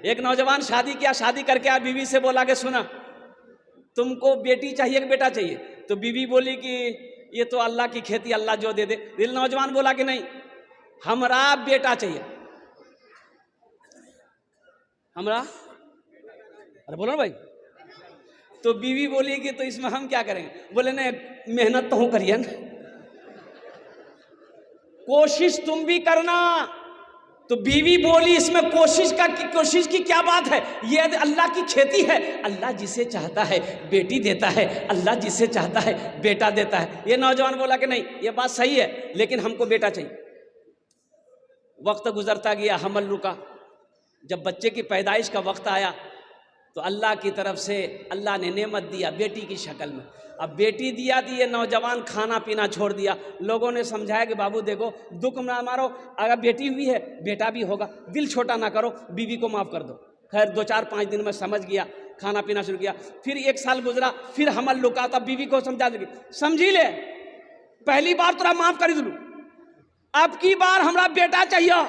एक नौजवान शादी किया, शादी करके आ बीवी से बोला कि सुना तुमको बेटी चाहिए कि बेटा चाहिए? तो बीवी बोली कि ये तो अल्लाह की खेती, अल्लाह जो दे दे। दिल नौजवान बोला कि नहीं, हमरा बेटा चाहिए, हमरा। अरे बोलो ना भाई। तो बीवी बोली कि तो इसमें हम क्या करेंगे? बोले नहीं, मेहनत तो हूं करिए ना, कोशिश तुम भी करना। तो बीवी बोली इसमें कोशिश की क्या बात है, ये अल्लाह की खेती है, अल्लाह जिसे चाहता है बेटी देता है, अल्लाह जिसे चाहता है बेटा देता है। ये नौजवान बोला कि नहीं ये बात सही है, लेकिन हमको बेटा चाहिए। वक्त गुजरता गया, हमल रुका। जब बच्चे की पैदाइश का वक्त आया तो अल्लाह की तरफ से अल्लाह ने नेमत दिया बेटी की शक्ल में। अब बेटी दिया थी, ये नौजवान खाना पीना छोड़ दिया। लोगों ने समझाया कि बाबू देखो दुख ना मारो, अगर बेटी हुई है बेटा भी होगा, दिल छोटा ना करो, बीवी को माफ़ कर दो। खैर 2-4-5 दिन में समझ गया, खाना पीना शुरू किया। फिर 1 साल गुजरा, फिर हमल लुका, तब बीवी को समझा देगी, समझी ले पहली बार तोरा माफ़ कर दूँ, अब की बार हमरा बेटा चाहिए,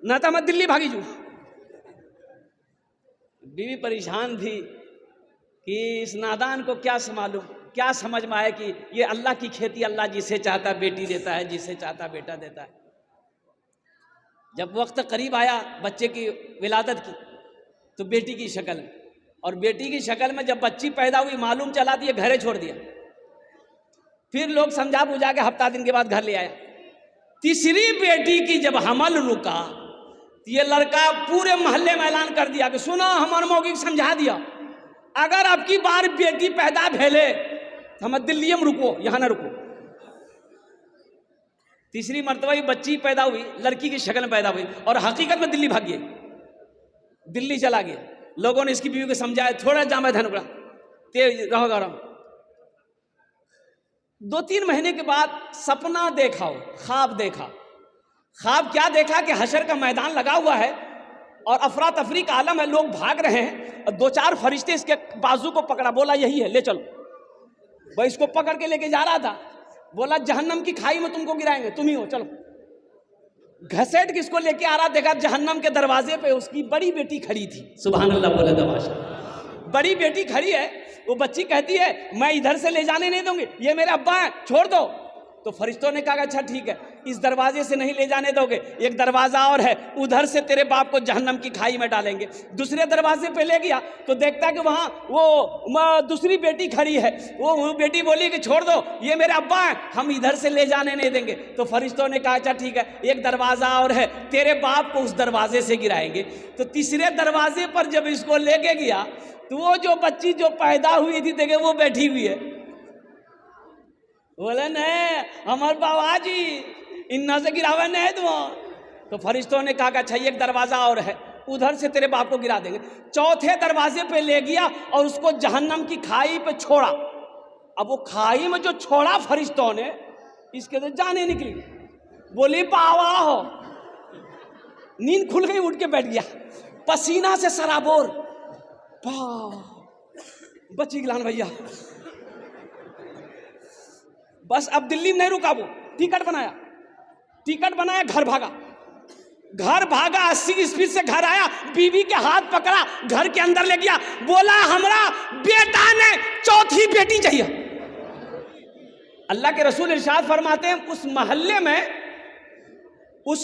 न तो मैं दिल्ली भागी जू। बीवी परेशान थी कि इस नादान को क्या मालूम, क्या समझ में आए कि ये अल्लाह की खेती, अल्लाह जिसे चाहता बेटी देता है, जिसे चाहता बेटा देता है। जब वक्त करीब आया बच्चे की विलादत की, तो बेटी की शक्ल में, और बेटी की शक्ल में जब बच्ची पैदा हुई मालूम चला दिया, घरे छोड़ दिया। फिर लोग समझा बुझा के हफ्ता दिन के बाद घर ले आया। तीसरी बेटी की जब हमल रुका, ये लड़का पूरे मोहल्ले में ऐलान कर दिया कि सुनो हमारे मौगी समझा दिया, अगर आपकी बार बेटी पैदा भेले तो हम दिल्ली में रुको, यहां ना रुको। तीसरी मर्तबा ये बच्ची पैदा हुई, लड़की की शक्ल में पैदा हुई, और हकीकत में दिल्ली भाग गई, दिल्ली चला गया। लोगों ने इसकी बीवी को समझाया, थोड़ा जामा धन उड़ा तेज रहोगा रहो। 2-3 महीने के बाद सपना देखा, ख्वाब देखा। ख्वाब क्या देखा कि हशर का मैदान लगा हुआ है और अफरा तफरी का आलम है, लोग भाग रहे हैं, और 2-4 फरिश्ते इसके बाजू को पकड़ा, बोला यही है ले चलो। वह इसको पकड़ के लेके जा रहा था, बोला जहन्नम की खाई में तुमको गिराएंगे, तुम ही हो, चलो। घसेट किसको लेके आ रहा, देखा जहन्नम के दरवाजे पे उसकी बड़ी बेटी खड़ी थी। सुभान अल्लाह बोले तमाशा, बड़ी बेटी खड़ी है। वो बच्ची कहती है मैं इधर से ले जाने नहीं दूंगी, ये मेरे अब्बा हैं, छोड़ दो। तो फरिश्तों ने कहा अच्छा ठीक है, इस दरवाजे से नहीं ले जाने दोगे, एक दरवाजा और है, उधर से तेरे बाप को जहन्नम की खाई में डालेंगे। दूसरे दरवाजे पे ले गया तो देखता कि वहाँ वो दूसरी बेटी खड़ी है। वो बेटी बोली कि छोड़ दो, ये मेरे अब्बा हैं, हम इधर से ले जाने नहीं देंगे। तो फरिश्तों ने कहा अच्छा ठीक है, एक दरवाजा और है, तेरे बाप को उस दरवाजे से गिराएंगे। तो तीसरे दरवाजे पर जब इसको लेके गया तो वो जो बच्ची जो पैदा हुई थी देखे वो बैठी हुई है। बोले नहीं हमारे बाबा जी इन्ना से गिरावे नहीं तुम। तो फरिश्तों ने कहा अच्छा एक दरवाजा और है, उधर से तेरे बाप को गिरा देंगे। चौथे दरवाजे पे ले गया और उसको जहन्नम की खाई पे छोड़ा। अब वो खाई में जो छोड़ा फरिश्तों ने, इसके तो जाने निकली। बोली बाबा हो, नींद खुल गई, उठ के बैठ गया, पसीना से सराबोर। बची गिलान भैया। बस अब दिल्ली में नहीं रुका, वो टिकट बनाया, घर भागा 80 स्पीड से घर आया, बीवी के हाथ पकड़ा, घर के अंदर ले गया, बोला हमरा बेटा ने चौथी बेटी चाहिए। अल्लाह के रसूल इरशाद फरमाते हैं उस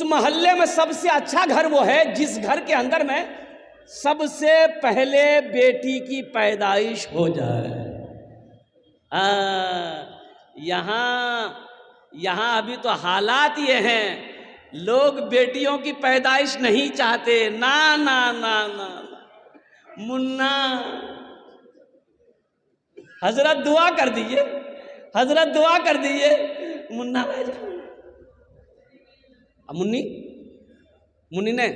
मोहल्ले में सबसे अच्छा घर वो है जिस घर के अंदर में सबसे पहले बेटी की पैदाइश हो जाए। यहाँ अभी तो हालात ये हैं, लोग बेटियों की पैदाइश नहीं चाहते। ना ना ना ना मुन्ना, हजरत दुआ कर दीजिए, मुन्ना भाई जा। मुन्नी ने,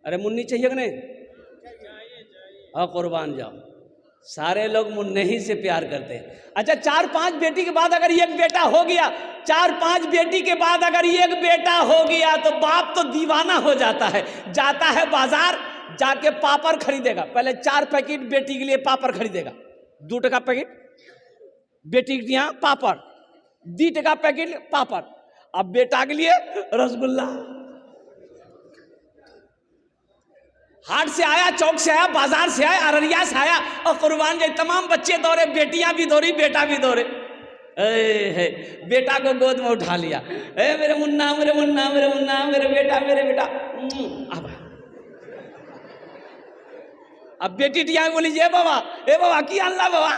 अरे मुन्नी चाहिए कि नहीं? कुर्बान जाओ, सारे लोग मुन्ने ही से प्यार करते हैं। अच्छा 4-5 बेटी के बाद अगर एक बेटा हो गया, 4-5 बेटी के बाद अगर एक बेटा हो गया तो बाप तो दीवाना हो जाता है, जाता है बाजार, जाके पापड़ खरीदेगा। पहले 4 पैकेट बेटी के लिए पापड़ खरीदेगा, 2 टका पैकेट बेटी के यहाँ पापड़, 2 टका पैकेट पापड़, अब बेटा के लिए रसगुल्ला। हाट से आया, चौक से आया, बाजार से आया, अररिया से आया, और कुर्बान जाए तमाम बच्चे दौड़े, बेटियां भी दौड़ी, बेटा भी दौड़े। है बेटा को गोद में उठा लिया, मेरे मुन्ना, मेरे मुन्ना, मेरे मुन्ना, मेरे बेटा, मेरे बेटा। अब बेटी टिया बोली, ए बाबा की अल्लाह बाबा,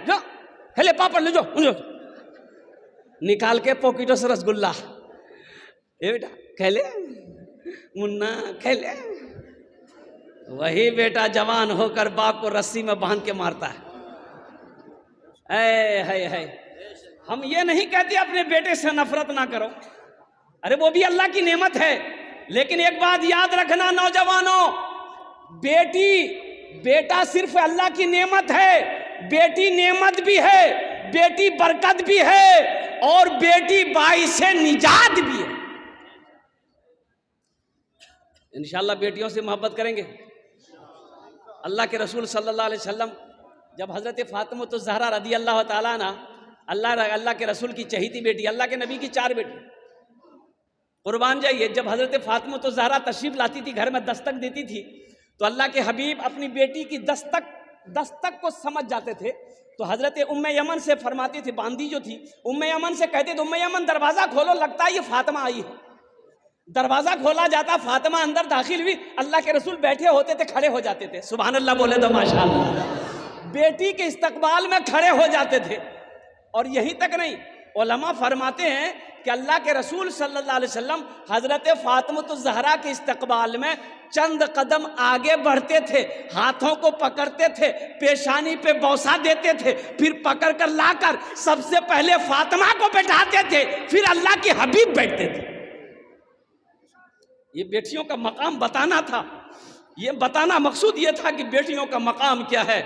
जो हेले पापड़ ले जो निकाल के पॉकेटों से रसगुल्ला, ए बेटा खेले मुन्ना खेले। वही बेटा जवान होकर बाप को रस्सी में बांध के मारता है। हम ये नहीं कहते अपने बेटे से नफरत ना करो, अरे वो भी अल्लाह की नेमत है, लेकिन एक बात याद रखना नौजवानों, बेटा सिर्फ अल्लाह की नेमत है, बेटी नेमत भी है, बेटी बरकत भी है, और बेटी बाइसे निजात भी है। इंशाअल्लाह बेटियों से मोहब्बत करेंगे। अल्लाह के रसूल सल्लल्लाहु अलैहि वसल्लम जब हज़रत फातिमा तो ज़हरा रदी अल्लाह ताला अन्हा, अल्लाह के रसूल की चहीती बेटी, अल्लाह के नबी की 4 बेटी, कुर्बान जाइए, जब हज़रत फातिमा तो ज़हरा तशरीफ़ लाती थी, घर में दस्तक देती थी, तो अल्लाह के हबीब अपनी बेटी की दस्तक को समझ जाते थे। तो हज़रत उम्मे यमन से फरमाती थी, बांदी जो थी उम्मे यमन से कहते थे, उम्मे यमन दरवाज़ा खोलो, लगता है ये फातिमा आई है। दरवाज़ा खोला जाता, फातिमा अंदर दाखिल हुई, अल्लाह के रसूल बैठे होते थे, खड़े हो जाते थे, सुभान अल्लाह बोले तो माशाअल्लाह, बेटी के इस्तकबाल में खड़े हो जाते थे। और यही तक नहीं, उलमा फरमाते हैं कि अल्लाह के रसूल सल्लल्लाहु अलैहि वसल्लम हज़रत फातिमा तो ज़हरा के इस्तकबाल में चंद कदम आगे बढ़ते थे, हाथों को पकड़ते थे, पेशानी पे बौसा देते थे, फिर पकड़ कर लाकर सबसे पहले फातिमा को बैठाते थे, फिर अल्लाह के हबीब बैठते थे। ये बेटियों का मकाम बताना था, ये बताना मकसूद ये था कि बेटियों का मकाम क्या है,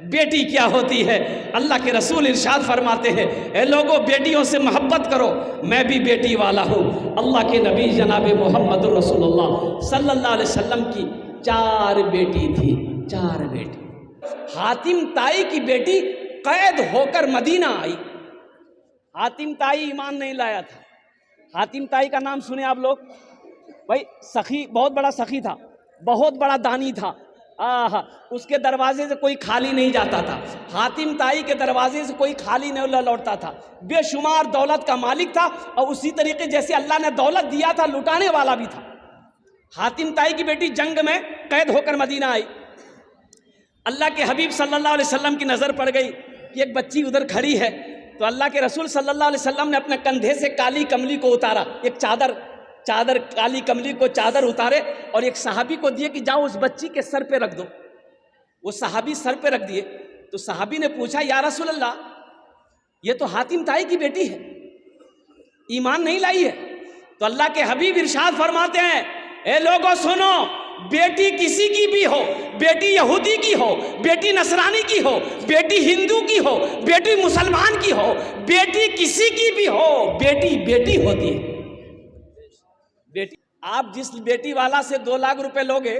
बेटी क्या होती है। अल्लाह के रसूल इरशाद फरमाते हैं, ए लोगों बेटियों से मोहब्बत करो, मैं भी बेटी वाला हूँ। अल्लाह के नबी जनाब मोहम्मद रसूलुल्लाह सल्लल्लाहु अलैहि वसल्लम की 4 बेटी थी, 4 बेटी। हातिम ताई की बेटी कैद होकर मदीना आई। हातिम ताई ईमान नहीं लाया था। हातिम ताई का नाम सुने आप लोग? भाई सखी, बहुत बड़ा सखी था, बहुत बड़ा दानी था। उसके दरवाजे से कोई खाली नहीं जाता था, हातिम ताई के दरवाजे से कोई खाली नहीं लौटता था। बेशुमार दौलत का मालिक था, और उसी तरीके जैसे अल्लाह ने दौलत दिया था, लुटाने वाला भी था। हातिम ताई की बेटी जंग में कैद होकर मदीना आई। अल्लाह के हबीब सल्लल्लाहु अलैहि वसल्लम की नज़र पड़ गई कि एक बच्ची उधर खड़ी है, तो अल्लाह के रसूल सल्लल्लाहु अलैहि वसल्लम ने अपने कंधे से काली कमली को उतारा, एक चादर काली कमली को चादर उतारे, और एक सहाबी को दिए कि जाओ उस बच्ची के सर पे रख दो। वो सहाबी सर पे रख दिए। तो सहाबी ने पूछा, या रसूल अल्लाह, ये तो हातिम ताई की बेटी है, ईमान नहीं लाई है। तो अल्लाह के हबीब इरशाद फरमाते हैं, ए लोगों सुनो, बेटी किसी की भी हो, बेटी यहूदी की हो, बेटी नसरानी की हो, बेटी हिंदू की हो, बेटी मुसलमान की हो, बेटी किसी की भी हो, बेटी बेटी होती है। बेटी, आप जिस बेटी वाला से 2 लाख रुपए लोगे,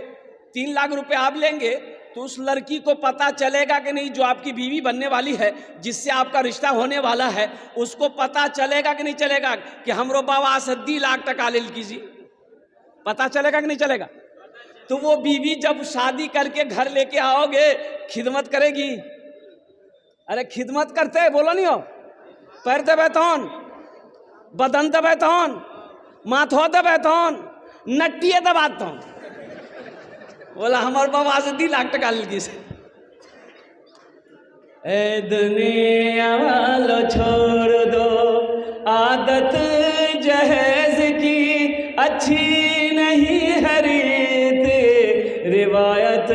3 लाख रुपए आप लेंगे, तो उस लड़की को पता चलेगा कि नहीं, जो आपकी बीवी बनने वाली है, जिससे आपका रिश्ता होने वाला है, उसको पता चलेगा कि नहीं चलेगा कि हमरो बाबा 70 लाख टका ले कीजिए? पता चलेगा कि नहीं चलेगा? तो वो बीवी जब शादी करके घर लेके आओगे, खिदमत करेगी। अरे खिदमत करते बोलो नहीं हो, पैर दबे तौन, बदन दबे तौन, माथो दबे तौन, नट्टिए दबात तौन, बोला हमारे बाबा 70 लाख टका ले से। ए दुनिया वालो छोड़ दो आदत जहेज की, अच्छी नहीं है रीत रिवायत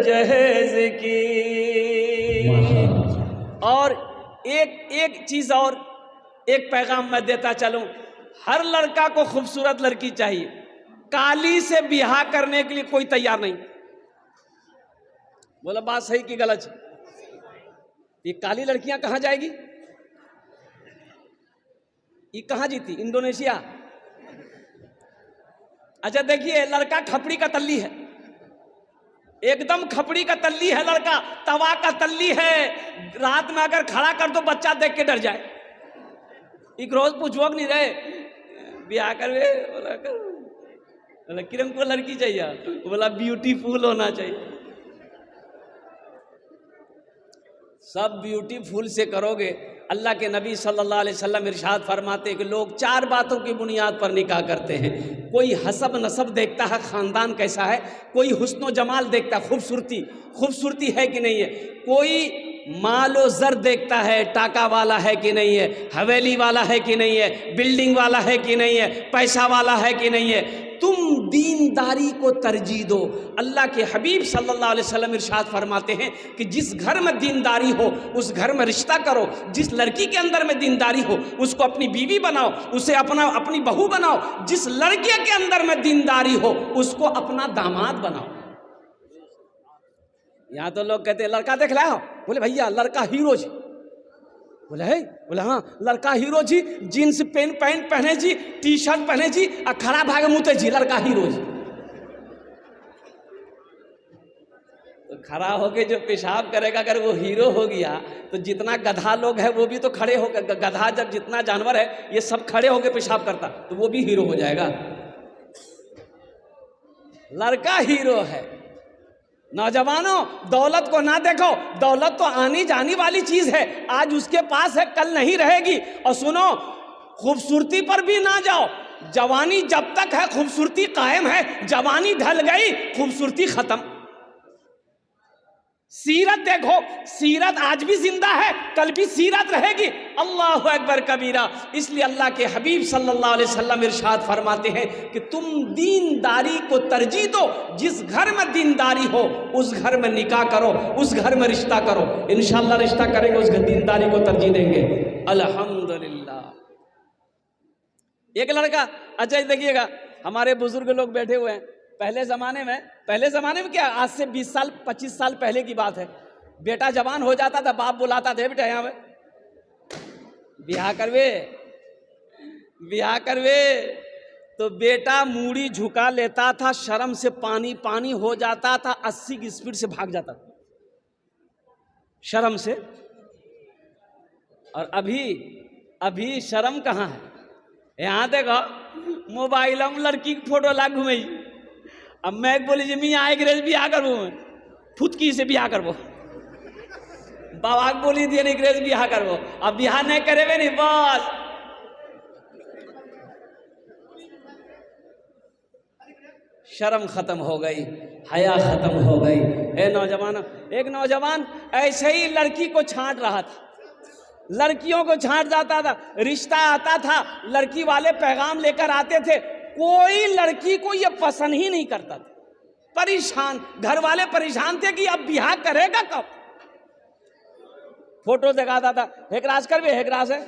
जहेज की। और एक चीज और, एक पैगाम मैं देता चलूं, हर लड़का को खूबसूरत लड़की चाहिए, काली से ब्याह करने के लिए कोई तैयार नहीं। बोला बात सही कि गलत? ये काली लड़कियां कहां जाएगी? ये कहां जीती? इंडोनेशिया। अच्छा देखिए, लड़का खपड़ी का तल्ली है, एकदम खपड़ी का तल्ली है लड़का, तवा का तल्ली है। रात में अगर खड़ा कर दो, बच्चा देख के डर जाए। एक रोज पूछो नहीं रहे ब्याह कर, बोला किरण को लड़की चाहिए, बोला ब्यूटीफुल होना चाहिए। सब ब्यूटीफुल से करोगे। अल्लाह के नबी सल्लल्लाहु अलैहि वसल्लम इरशाद फरमाते हैं कि लोग 4 बातों की बुनियाद पर निकाह करते हैं। कोई हसब नसब देखता है, ख़ानदान कैसा है। कोई हुस्न जमाल देखता है, खूबसूरती है कि नहीं है। कोई मालो ज़र देखता है, टाका वाला है कि नहीं है, हवेली वाला है कि नहीं है, बिल्डिंग वाला है कि नहीं है, पैसा वाला है कि नहीं है। तुम दीनदारी को तरजीह दो। अल्लाह के हबीब सल्लल्लाहु अलैहि वसल्लम इरशाद फरमाते हैं कि जिस घर में दीनदारी हो उस घर में रिश्ता करो। जिस लड़की के अंदर में दीनदारी हो उसको अपनी बीवी बनाओ, उसे अपनी बहू बनाओ। जिस लड़के के अंदर में दीनदारी हो उसको अपना दामाद बनाओ। यहाँ तो लोग कहते हैं लड़का देख लाओ, बोले भैया लड़का हीरो जी। बोले है, बोले हाँ लड़का हीरो जी, जीन्स पैंट पहने जी, टी शर्ट पहने जी, और खड़ा भाग मुते जी, लड़का हीरो जी। तो खड़ा होके जो पेशाब करेगा अगर वो हीरो हो गया तो जितना गधा लोग है वो भी तो खड़े होकर, गधा जब जितना जानवर है ये सब खड़े होके पेशाब करता तो वो भी हीरो हो जाएगा। लड़का हीरो है। नौजवानों दौलत को ना देखो, दौलत तो आनी जानी वाली चीज है, आज उसके पास है कल नहीं रहेगी। और सुनो खूबसूरती पर भी ना जाओ, जवानी जब तक है खूबसूरती कायम है, जवानी ढल गई खूबसूरती खत्म। सीरत देखो, सीरत आज भी जिंदा है, कल भी सीरत रहेगी। अल्लाहु अकबर कबीरा। इसलिए अल्लाह के हबीब सल्लल्लाहु अलैहि वसल्लम इरशाद फरमाते हैं कि तुम दीनदारी को तरजीह दो। जिस घर में दीनदारी हो उस घर में निकाह करो, उस घर में रिश्ता करो। इंशाअल्लाह रिश्ता करेंगे, उस दीनदारी को तरजीह देंगे। अल्हम्दुलिल्लाह। एक लड़का, अच्छा देखिएगा हमारे बुजुर्ग लोग बैठे हुए हैं। पहले ज़माने में क्या, आज से 20 साल 25 साल पहले की बात है। बेटा जवान हो जाता था, बाप बुलाता था बेटा यहाँ पे ब्याह करवे। तो बेटा मूड़ी झुका लेता था, शर्म से पानी पानी हो जाता था, 80 की स्पीड से भाग जाता था शर्म से। और अभी शर्म कहाँ है। यहाँ देखो मोबाइल में लड़की की फोटो ला घूमई। अब मैं बोली जी मैं आए अंग्रेज ब्याह करबो, फुतकी से ब्याह करबो। बाबा बोली दिए अंग्रेज ब्याह करबो। अब ब्याह नहीं करेबे नहीं, बस शर्म खत्म हो गई, हया खत्म हो गई। एक नौजवान ऐसे ही लड़की को छांट रहा था, लड़कियों को छांट जाता था। रिश्ता आता था, लड़की वाले पैगाम लेकर आते थे, कोई लड़की को ये पसंद ही नहीं करता था। परेशान, घर वाले परेशान थे कि अब ब्याह करेगा कब। फोटो दिखाता था, हेकराज करबे, हेकराज है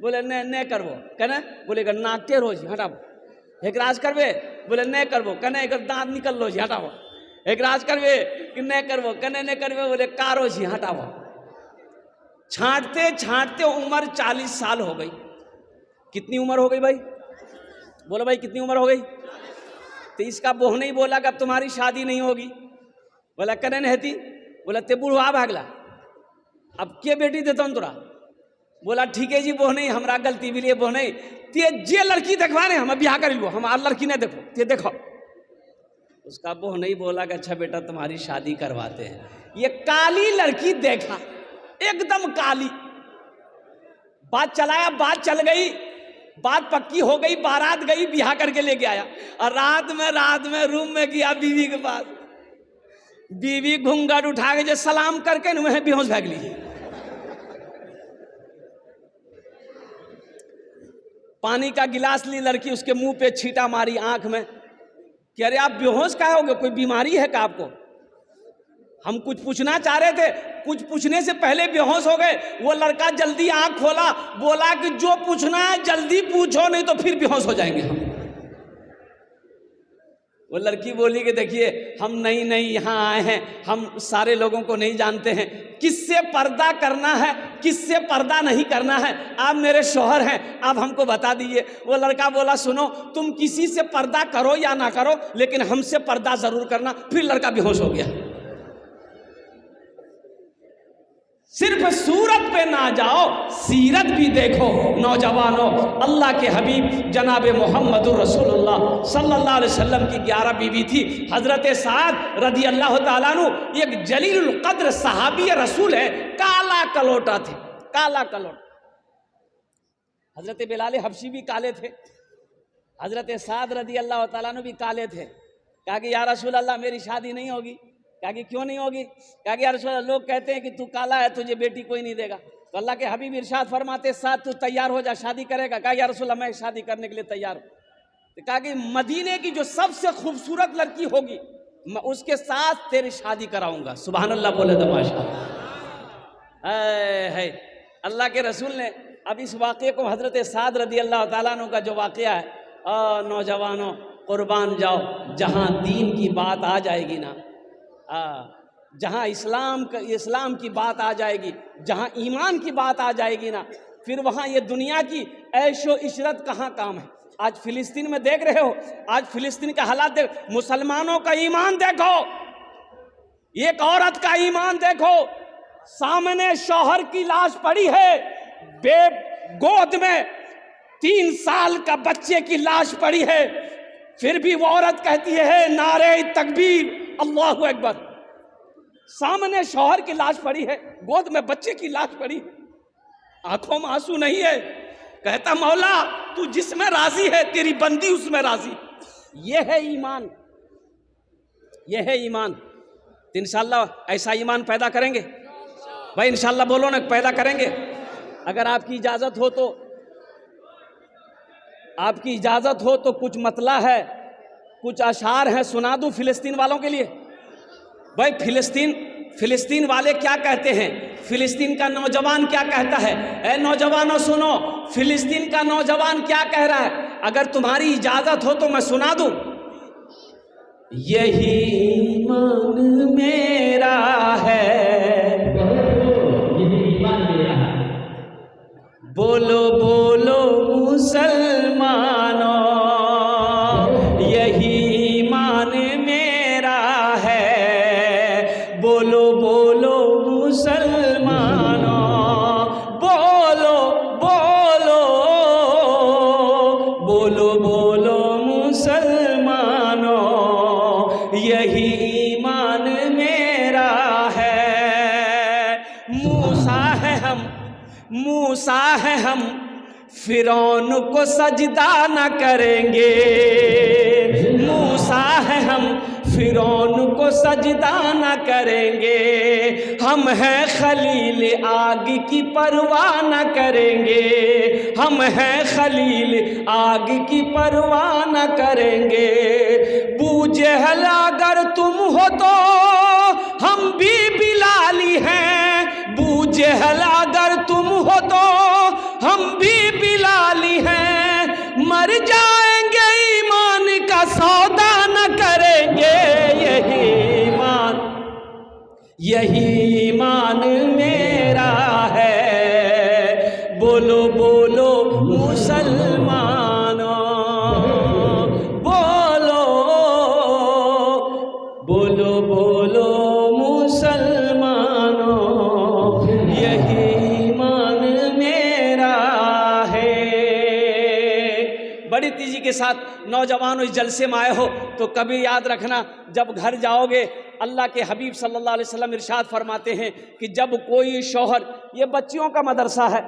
बोले ने करबो, कहने बोले नाक के रोज हटाबो। हेकराज करबे बोले ने करबो, कहने एक दांत निकल लो जी हटाबो। हेकराज करबे कि ने करबो, कहने ने करबे बोले कारो जी हटाबो। छांटते छांटते उम्र 40 साल हो गई। कितनी उम्र हो गई भाई, बोलो भाई कितनी उम्र हो गई। तो इसका बोह नहीं बोला कि अब तुम्हारी शादी नहीं होगी। बोला कने नहती, बोला ते बुढ़वा भागला, अब के बेटी देता हूँ तोरा। बोला ठीक है जी, बोह नहीं, हमारा गलती भी लिए बोह नहीं। ते जे लड़की देखवा रहे हम ब्याह कर लो, हम लड़की नहीं देखो, ते देखो। उसका बोह नहीं बोला कि अच्छा बेटा तुम्हारी शादी करवाते हैं। ये काली लड़की देखा, एकदम काली। बात चलाया, बात चल गई, बात पक्की हो गई, बारात गई, ब्याह करके लेके आया। और रात में रूम में गया बीवी के पास। बीवी घूंघट उठा के जो सलाम करके न वह बेहोश भाग ली। पानी का गिलास ली लड़की, उसके मुंह पे छींटा मारी आंख में कि अरे आप बेहोश काहे हो गए, कोई बीमारी है क्या आपको। हम कुछ पूछना चाह रहे थे, कुछ पूछने से पहले बेहोश हो गए। वो लड़का जल्दी आंख खोला, बोला कि जो पूछना है जल्दी पूछो, नहीं तो फिर बेहोश हो जाएंगे हम। वो लड़की बोली कि देखिए हम नहीं यहाँ आए हैं, हम सारे लोगों को नहीं जानते हैं, किससे पर्दा करना है किससे पर्दा नहीं करना है, आप मेरे शौहर हैं, आप हमको बता दीजिए। वो लड़का बोला सुनो, तुम किसी से पर्दा करो या ना करो, लेकिन हमसे पर्दा जरूर करना। फिर लड़का बेहोश हो गया। सिर्फ सूरत पे ना जाओ, सीरत भी देखो नौजवानों। अल्लाह के हबीब जनाब मोहम्मदुर रसूलुल्लाह सल्लल्लाहु अलैहि वसल्लम की 11 बीवी थी। हज़रत साद रदी अल्लाह ताला अन्हु एक जलीलुल क़द्र सहाबी रसूल है, काला कलोटा थे, काला कलोटा। हज़रत बिलाल हबशी भी काले थे, हज़रत साद रदी अल्लाह ताला अन्हु भी काले थे। कहा कि या रसूल अल्लाह मेरी शादी नहीं होगी। कहा कि क्यों नहीं होगी? कहा कि या रसूल अल्लाह लोग कहते हैं कि तू काला है, तुझे बेटी कोई नहीं देगा। तो अल्लाह के हबीब इरशाद फरमाते साद तू तैयार हो जा, शादी करेगा? कहा या रसूल अल्लाह मैं शादी करने के लिए तैयार हूँ। तो कहा कि मदीने की जो सबसे खूबसूरत लड़की होगी मैं उसके साथ तेरी शादी कराऊंगा। सुभान अल्लाह बोले तो माशाअल्लाह। है अल्लाह के रसूल ने अब इस वाक़े को हज़रत साद रदी अल्लाह ताला अन्हु का जो वाक़या है, नौजवानों कुर्बान जाओ, जहाँ दीन की बात आ जाएगी ना, जहाँ इस्लाम की बात आ जाएगी, जहाँ ईमान की बात आ जाएगी ना, फिर वहाँ ये दुनिया की ऐशो इशरत कहाँ काम है। आज फिलिस्तीन में देख रहे हो, आज फिलिस्तीन का हालात देख, मुसलमानों का ईमान देखो, एक औरत का ईमान देखो, सामने शौहर की लाश पड़ी है, गोद में 3 साल का बच्चे की लाश पड़ी है, फिर भी वो औरत कहती है नारे तकबीर अल्लाहु अकबर। सामने शौहर की लाश पड़ी है, गोद में बच्चे की लाश पड़ी है, आंखों में आंसू नहीं है, कहता मौला तू जिसमें राजी है तेरी बंदी उसमें राजी। ये है ईमान, ये है ईमान। तो इंशाअल्लाह ऐसा ईमान पैदा करेंगे भाई, इंशाअल्लाह बोलो ना, पैदा करेंगे। अगर आपकी इजाज़त हो तो, आपकी इजाज़त हो तो कुछ मतला है, कुछ अशार हैं, सुना दूं फिलिस्तीन वालों के लिए। भाई फिलिस्तीन वाले क्या कहते हैं, फिलिस्तीन का नौजवान क्या कहता है। ए नौजवानों सुनो, फिलिस्तीन का नौजवान क्या कह रहा है, अगर तुम्हारी इजाज़त हो तो मैं सुना दूं। यही ईमान मेरा है, बोलो बोलो मुसलमानों, यही ईमान मेरा है, बोलो बोलो मुसलमानों, बोलो बोलो बोलो बोलो मुसलमानों, यही ईमान मेरा है। मूसा है हम फिरौन को सजदा न करेंगे, मूसा है हम फिरौन को सजदा न करेंगे, हम हैं खलील आग की परवाह न करेंगे, हम हैं खलील आग की परवाह न करेंगे। बूजहल अगर तुम हो तो हम भी बिलाली हैं, बूजहल अगर तुम हो तो हम भी बिलाली हैं, मर जाएंगे ईमान का सौदा न करेंगे, यही ईमान मेरा है, बोलो बोलो मुसलमानों, बोलो बोलो बोलो मुसलमानों, यही ईमान मेरा है। बड़ी तेजी के साथ नौजवानों इस जलसे में आए हो तो कभी याद रखना, जब घर जाओगे अल्लाह के हबीब सल्लल्लाहु अलैहि वसल्लम इरशाद फरमाते हैं कि जब कोई शौहर, ये बच्चियों का मदरसा है,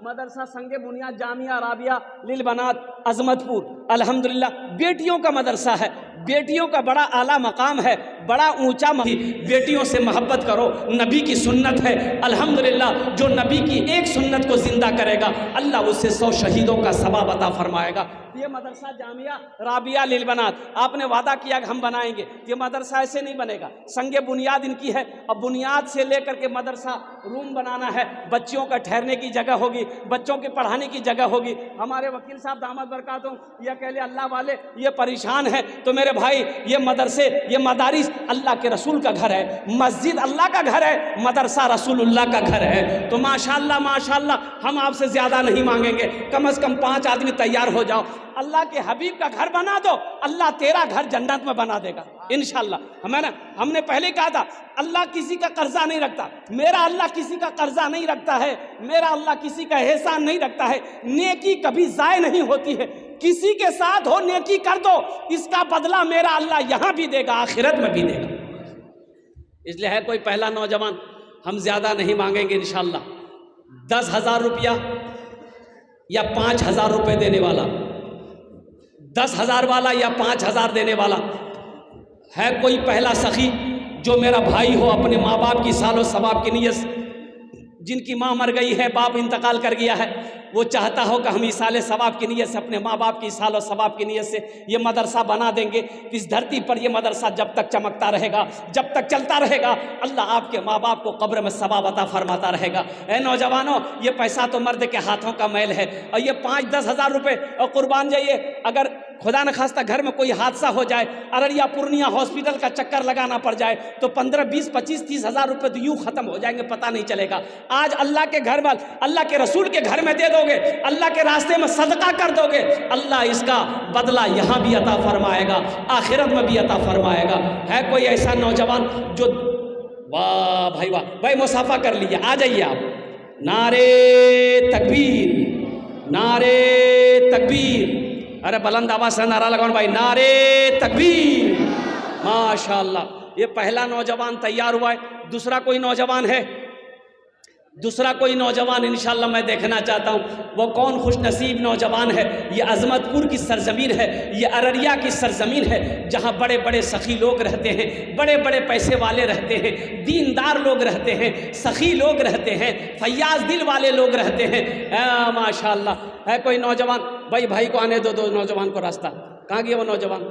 मदरसा संगे बुनियाद जामिया राबिया लिल बनात अजमतपुर, अल्हम्दुलिल्लाह बेटियों का मदरसा है, बेटियों का बड़ा आला मकाम है, बड़ा ऊंचा बेटियों से मोहब्बत करो, नबी की सुन्नत है अल्हम्दुलिल्लाह। जो नबी की एक सुन्नत को जिंदा करेगा अल्लाह उससे 100 शहीदों का सवाब अता फरमाएगा। ये मदरसा जामिया राबिया लिल बनात आपने वादा किया कि हम बनाएंगे, ये मदरसा ऐसे नहीं बनेगा, संगे बुनियाद इनकी है। अब बुनियाद से लेकर के मदरसा रूम बनाना है, बच्चियों का ठहरने की जगह होगी, बच्चों के पढ़ाने की जगह होगी। हमारे वकील साहब दामद बरकातों ये अकेले अल्लाह वाले ये परेशान है, तो मेरे भाई ये मदरसे, ये मदारिस अल्लाह के रसूल का घर है, मस्जिद अल्लाह का घर है, मदरसा रसूलुल्लाह का घर है। तो माशाअल्लाह माशाअल्लाह हम आपसे ज़्यादा नहीं मांगेंगे, कम से कम 5 आदमी तैयार हो जाओ, अल्लाह के हबीब का घर बना दो, अल्लाह तेरा घर जन्नत में बना देगा। इंशाअल्लाह। हमने पहले कहा था अल्लाह किसी का कर्जा नहीं रखता, मेरा अल्लाह किसी का कर्जा नहीं रखता है, मेरा अल्लाह किसी का एहसान नहीं रखता है। नेकी कभी ज़ाय नहीं होती है, किसी के साथ हो नेकी कर दो, इसका बदला मेरा अल्लाह यहाँ भी देगा, आखिरत में भी देगा। इसलिए है कोई पहला नौजवान, हम ज़्यादा नहीं मांगेंगे इंशाअल्लाह, 10,000 रुपया या 5,000 रुपये देने वाला, 10,000 वाला या 5,000 देने वाला है कोई पहला सखी जो मेरा भाई हो, अपने माँ बाप की सालो सवाब की नीयत से, जिनकी माँ मर गई है, बाप इंतकाल कर गया है, वो चाहता हो कि हम इसाले सवाब की नीयत से, अपने माँ बाप की सालो सवाब की नीयत से ये मदरसा बना देंगे। इस धरती पर ये मदरसा जब तक चमकता रहेगा, जब तक चलता रहेगा, अल्लाह आपके माँ बाप को कब्र में सवाब अता फरमाता रहेगा। ए नौजवानों, ये पैसा तो मर्द के हाथों का मैल है, और ये 5-10 हज़ार रुपये और कुर्बान जाइए, अगर खुदा न खास्ता घर में कोई हादसा हो जाए, अररिया पूर्णिया हॉस्पिटल का चक्कर लगाना पड़ जाए, तो 15, 20, 25, 30 हज़ार रुपये तो यूँ ख़त्म हो जाएंगे, पता नहीं चलेगा। आज अल्लाह के घर में, अल्लाह के रसूल के घर में दे दोगे, अल्लाह के रास्ते में सदका कर दोगे, अल्लाह इसका बदला यहाँ भी अता फरमाएगा, आखिरत में भी अता फरमाएगा। है कोई ऐसा नौजवान जो, वाह भाई वाह, भाई मुसाफा कर लीजिए, आ जाइए आप। नारे तकबीर, नारे तकबीर, अरे बुलंद आवाज़ से नारा लगाओ भाई, नारे तकबीर। माशाअल्लाह, ये पहला नौजवान तैयार हुआ है। दूसरा कोई नौजवान है, दूसरा कोई नौजवान इंशाअल्लाह मैं देखना चाहता हूँ। वो कौन खुशनसीब नौजवान है? ये अजमतपुर की सरजमीन है, ये अररिया की सरजमीन है, जहाँ बड़े बड़े सखी लोग रहते हैं, बड़े बड़े पैसे वाले रहते हैं, दीनदार लोग रहते हैं, सखी लोग रहते हैं, फैयाज दिल वाले लोग रहते हैं। माशाअल्लाह, है कोई नौजवान? भाई को आने दो नौजवान को रास्ता। कहाँ गया वो नौजवान?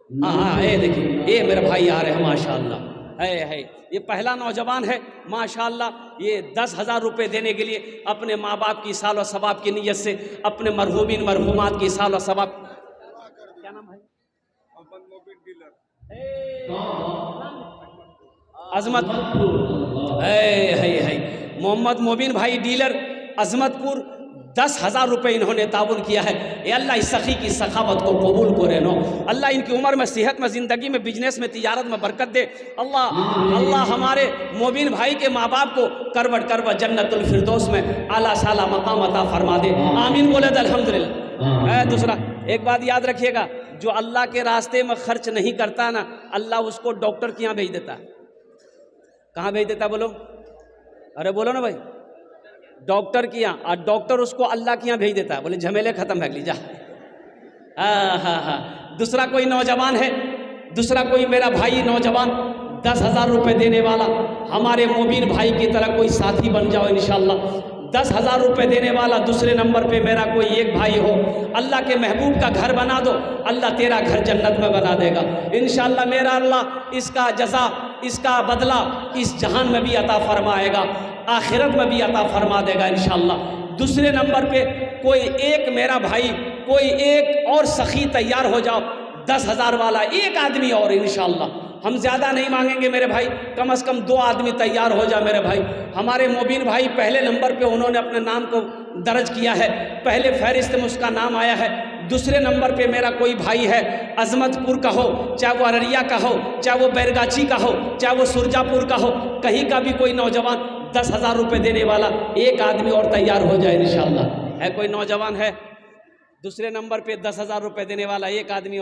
हाँ, ये देखिए, ये मेरे भाई आ रहे हैं माशाअल्लाह। है ये पहला नौजवान है माशाअल्लाह। ये 10,000 रुपये देने के लिए अपने माँ बाप की साल और सवाब की नीयत से, अपने मरहूमिन मरहूमात की साल और सवाब। क्या नाम है? अजमतपुर है मोहम्मद मोबिन भाई डीलर अजमतपुर, 10,000 रुपये इन्होंने ताउन किया है। ये अल्लाह इस सखी की सखावत को कबूल करे नो, अल्लाह इनकी उम्र में, सेहत में, ज़िंदगी में, बिजनेस में, तिजारत में बरकत दे। अल्लाह हमारे मोबिन भाई के माँ बाप को करवट जन्नतुल फिरदौस में आला साला मकाम अता फरमा दे, आमीन बोले अल्हम्दुलिल्लाह। दूसरा एक बात याद रखिएगा, जो अल्लाह के रास्ते में खर्च नहीं करता ना, अल्लाह उसको डॉक्टर के यहाँ भेज देता। कहाँ भेज देता बोलो? अरे बोलो ना भाई, डॉक्टर के यहाँ, और डॉक्टर उसको अल्लाह के यहाँ भेज देता है। बोले झमेले खत्म है, लीजा। हाँ। दूसरा कोई नौजवान है, दूसरा कोई मेरा भाई नौजवान, 10,000 रुपये देने वाला, हमारे मोबिन भाई की तरह कोई साथी बन जाओ इंशाअल्लाह। 10,000 रुपये देने वाला दूसरे नंबर पे मेरा कोई एक भाई हो, अल्लाह के महबूब का घर बना दो, अल्लाह तेरा घर जन्नत में बना देगा इंशाअल्लाह। मेरा अल्लाह इसका जज़ा, इसका बदला इस जहान में भी अता फरमाएगा, आखिरत में भी अता फरमा देगा इंशाअल्लाह। दूसरे नंबर पे कोई एक मेरा भाई, कोई एक और सखी तैयार हो जाओ, 10,000 वाला एक आदमी और इंशाअल्लाह। हम ज़्यादा नहीं मांगेंगे मेरे भाई, कम से कम 2 आदमी तैयार हो जाए मेरे भाई। हमारे मोबिन भाई पहले नंबर पे उन्होंने अपने नाम को दर्ज किया है, पहले फहरिस्त में उसका नाम आया है। दूसरे नंबर पे मेरा कोई भाई है, अजमतपुर का हो, चाहे वो अररिया का हो, चाहे वो बैरगाछी का हो, चाहे वो सुरजापुर का हो, कहीं का भी कोई नौजवान 10,000 रुपये देने वाला एक आदमी और तैयार हो जाए इंशाअल्लाह। है कोई नौजवान है दूसरे नंबर पे 10,000 रुपये देने वाला एक आदमी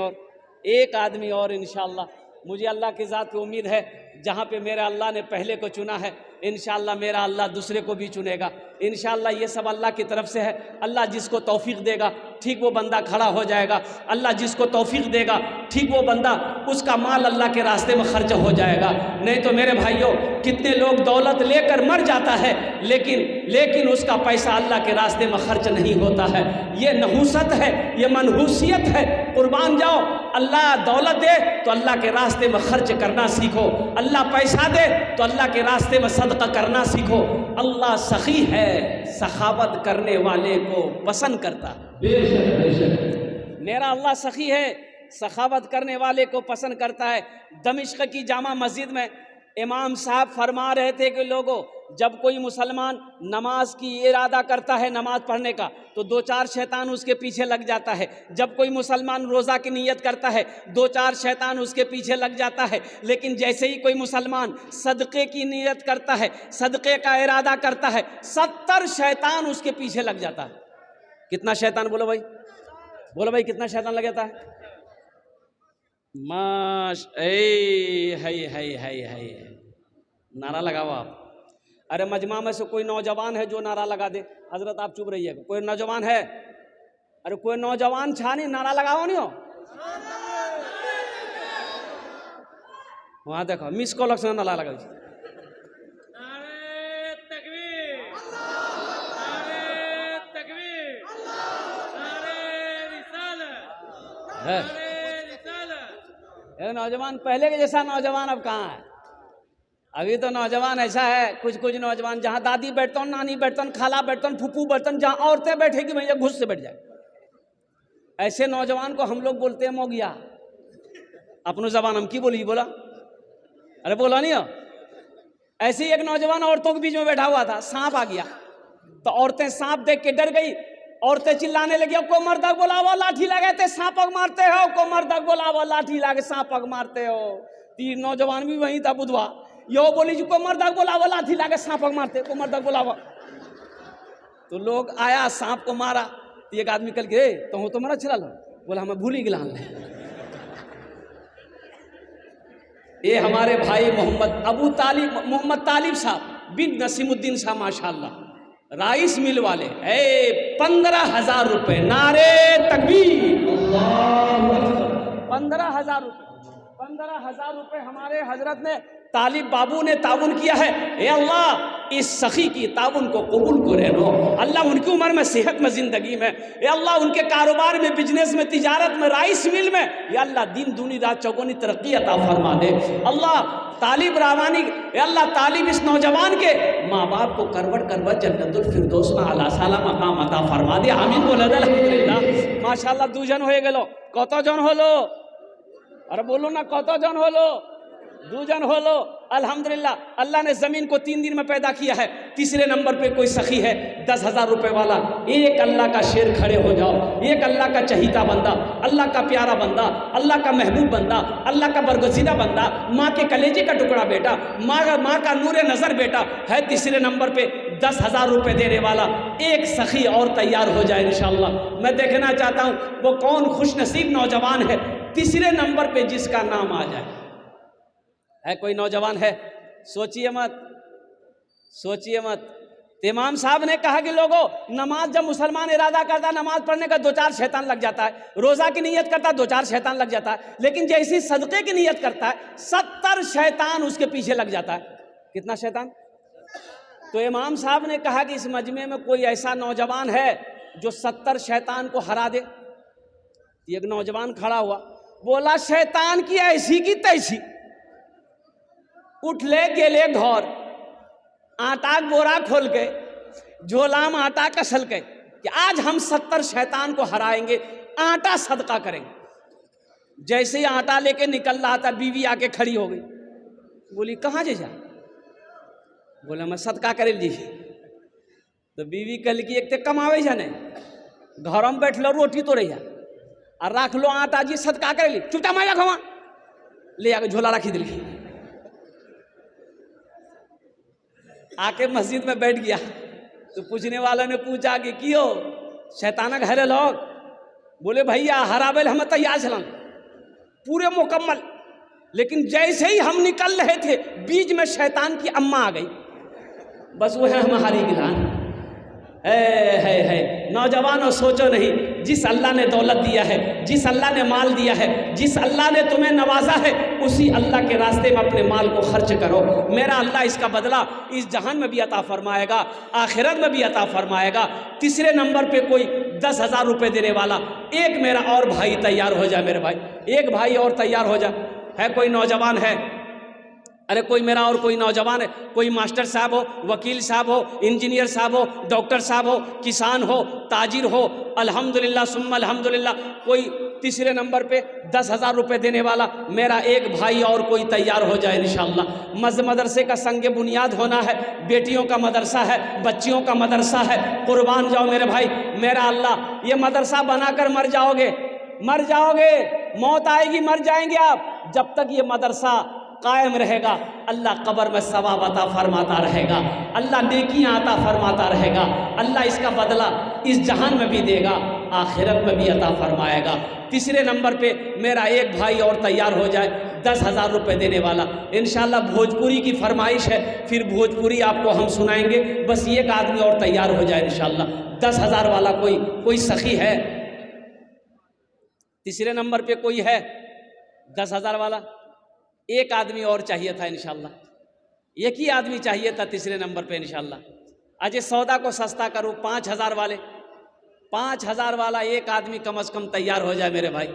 और इंशाअल्लाह। मुझे अल्लाह की ज़ात पे उम्मीद है, जहाँ पे मेरा अल्लाह ने पहले को चुना है, इंशाअल्लाह मेरा अल्लाह दूसरे को भी चुनेगा इंशाअल्लाह। ये सब अल्लाह की तरफ से है। अल्लाह जिसको तौफीक देगा ठीक वो बंदा खड़ा हो जाएगा, अल्लाह जिसको तौफीक देगा ठीक वो बंदा, उसका माल अल्लाह के रास्ते में खर्च हो जाएगा। नहीं तो मेरे भाइयों, कितने लोग दौलत लेकर मर जाता है, लेकिन उसका पैसा अल्लाह के रास्ते में खर्च नहीं होता है। ये नहूसत है, ये मनहूसियत है। कुर्बान जाओ, अल्लाह दौलत दे तो अल्लाह के रास्ते में खर्च करना सीखो, अल्लाह पैसा दे तो अल्लाह के रास्ते में सदका करना सीखो। अल्लाह सखी है, सखावत करने वाले को पसंद करता। मेरा अल्लाह सखी है, सखावत करने वाले को पसंद करता है। दमिश्क की जामा मस्जिद में इमाम साहब फरमा रहे थे कि लोगों, जब कोई मुसलमान नमाज की इरादा करता है नमाज पढ़ने का, तो दो चार शैतान उसके पीछे लग जाता है। जब कोई मुसलमान रोज़ा की नीयत करता है, दो चार शैतान उसके पीछे लग जाता है। लेकिन जैसे ही कोई मुसलमान सदक़े की नीयत करता है, सदक़े का इरादा करता है, 70 शैतान उसके पीछे लग जाता है। कितना शैतान? बोलो भाई, बोलो भाई, कितना शैतान लग जाता है? है नारा लगाओ आप। अरे मजमा में से कोई नौजवान है जो नारा लगा दे? हजरत आप चुप रहिएगा। कोई नौजवान है? अरे कोई नौजवान छानी नारा लगाओ नहीं हो? वहां देखो मिस कॉल से नारा लगा नौजवान। पहले के जैसा नौजवान अब कहाँ है? अभी तो नौजवान ऐसा है, कुछ कुछ नौजवान जहाँ दादी बैठतन, नानी बैठतन, खाला बैठतन, फूफू बैठतन, जहाँ औरतें बैठेगी भैया घुस से बैठ जाए। ऐसे नौजवान को हम लोग बोलते हैं मोगिया। अपनी जबान हम की बोली बोला? अरे बोला नहीं हो? ऐसे ही एक नौजवान औरतों के बीच में बैठा हुआ था, सांप आ गया तो औरतें सांप देख के डर गई। औरतें चिल्लाने लगी, को मर्दक बोलावो लाठी लगे थे सांपक मारते हो, को मर्दक बोलावो लाठी लगे सांपक मारते हो। तीन नौजवान भी वहीं था बुधवा, यो बोली जी को मर्दक बोलावो लाठी लगे सांपक मारते, को मर्दक बोलावो। तो लोग आया, सांप को मारा। तो एक आदमी कल गए तो मरा चला लो, बोला हमें भूल ही गिला। ये हमारे भाई मोहम्मद तालिब साहब बिन नसीमुद्दीन साहब माशाल्लाह, राइस मिल वाले, 15,000 रुपए। नारे तकबीर। 15,000 रुपए, 15,000 रुपए हमारे हजरत ने, तालिब बाबू ने ताउन किया है। ए अल्लाह इस सखी की ताउन को कबूल करे नो अल्लाह, उनकी उम्र में, सेहत में, ज़िंदगी में, ए अल्लाह उनके कारोबार में, बिजनेस में, तिजारत में, राइस मिल में, या अल्लाह दिन दूनी रात चौगुनी तरक्की अता फरमा दे। अल्लाह तालिब रावानी, ए अल्लाह तालिब इस नौजवान के माँ बाप को करवट करवट जन्नतुल फिरदौस में आला साला मकाम अता फरमा दे। आमीन बोल अल्हम्दुलिल्लाह। माशाल्लाह दूजन हो गेलो। कत जन होलो? अरे बोलो ना, कत जन होलो? दूजन होलो। अल्हम्दुलिल्लाह अल्लाह ने ज़मीन को 3 दिन में पैदा किया है। तीसरे नंबर पे कोई सखी है 10,000 रुपए वाला। एक अल्लाह का शेर खड़े हो जाओ, एक अल्लाह का चहीता बंदा, अल्लाह का प्यारा बंदा, अल्लाह का महबूब बंदा, अल्लाह का बरगज़ीदा बंदा, माँ के कलेजे का टुकड़ा बेटा, माँ का नूरे नज़र बेटा है। तीसरे नंबर पे 10,000 रुपए देने वाला एक सखी और तैयार हो जाए इंशाअल्लाह। मैं देखना चाहता हूँ वो कौन खुशनसीब नौजवान है तीसरे नंबर पे जिसका नाम आ जाए। है कोई नौजवान है? सोचिए मत, सोचिए मत। इमाम साहब ने कहा कि लोगों, नमाज जब मुसलमान इरादा करता है नमाज पढ़ने का, 2-4 शैतान लग जाता है। रोज़ा की नीयत करता है, 2-4 शैतान लग जाता है। लेकिन जैसे सदक़े की नीयत करता है, 70 शैतान उसके पीछे लग जाता है। कितना शैतान? तो इमाम साहब ने कहा कि इस मजमे में कोई ऐसा नौजवान है जो 70 शैतान को हरा दे। एक नौजवान खड़ा हुआ, बोला शैतान की ऐसी की तैसी, उठ ले गेले घर, आटा बोरा खोल के झोला में आटा कसल के कि आज हम 70 शैतान को हराएंगे, आटा सदका करेंगे। जैसे ही आटा लेके निकल रहा था, बीवी आके खड़ी हो गई, बोली कहाँ जे जा? बोला मैं सदका करे जी। तो बीवी कल की एक ते कमावे जाने, घर में बैठ लो रोटी तो रही और रख लो आटा जी, सदका करे ली, चुपचाप मैं रखवा ले आके झोला रखी दिली। आके मस्जिद में बैठ गया तो पूछने वालों ने पूछा कि क्यों शैतानक हरे लोग? बोले भैया हराबेल हम तैयार चलन पूरे मुकम्मल, लेकिन जैसे ही हम निकल रहे थे बीच में शैतान की अम्मा आ गई, बस वो है हमारी गिलान। है नौजवानों, सोचो नहीं, जिस अल्लाह ने दौलत दिया है, जिस अल्लाह ने माल दिया है, जिस अल्लाह ने तुम्हें नवाजा है, उसी अल्लाह के रास्ते में अपने माल को खर्च करो। मेरा अल्लाह इसका बदला इस जहान में भी अता फरमाएगा, आखिरत में भी अता फरमाएगा। तीसरे नंबर पे कोई 10,000 रुपये देने वाला एक मेरा और भाई तैयार हो जाए। मेरे भाई, एक भाई और तैयार हो जाए। है कोई नौजवान है? अरे कोई मेरा और कोई नौजवान है, कोई मास्टर साहब हो, वकील साहब हो, इंजीनियर साहब हो, डॉक्टर साहब हो, किसान हो, ताजिर हो, अल्हम्दुलिल्लाह सुम्मा अल्हम्दुलिल्लाह, कोई तीसरे नंबर पे 10,000 रुपये देने वाला मेरा एक भाई और कोई तैयार हो जाए इंशाअल्लाह। मदरसे का संग बुनियाद होना है, बेटियों का मदरसा है, बच्चियों का मदरसा है। कुर्बान जाओ मेरे भाई, मेरा अल्लाह, ये मदरसा बनाकर मर जाओगे, मर जाओगे, मौत आएगी, मर जाएंगे आप। जब तक ये मदरसा कायम रहेगा अल्लाह कब्र में सवाब अता फरमाता रहेगा, अल्लाह नेकियां अता फरमाता रहेगा, अल्लाह इसका बदला इस जहान में भी देगा, आखिरत में भी अता फरमाएगा। तीसरे नंबर पे मेरा एक भाई और तैयार हो जाए 10,000 रुपये देने वाला। इंशाल्लाह भोजपुरी की फरमाइश है, फिर भोजपुरी आपको हम सुनाएंगे। बस एक आदमी और तैयार हो जाए इंशाल्लाह। 10,000 वाला कोई सखी है? तीसरे नंबर पे कोई है 10,000 वाला? एक आदमी और चाहिए था इंशाल्लाह, एक ही आदमी चाहिए था तीसरे नंबर पे इंशाल्लाह। आज सौदा को सस्ता करूँ, 5,000 वाले, 5,000 वाला एक आदमी कम से कम तैयार हो जाए मेरे भाई।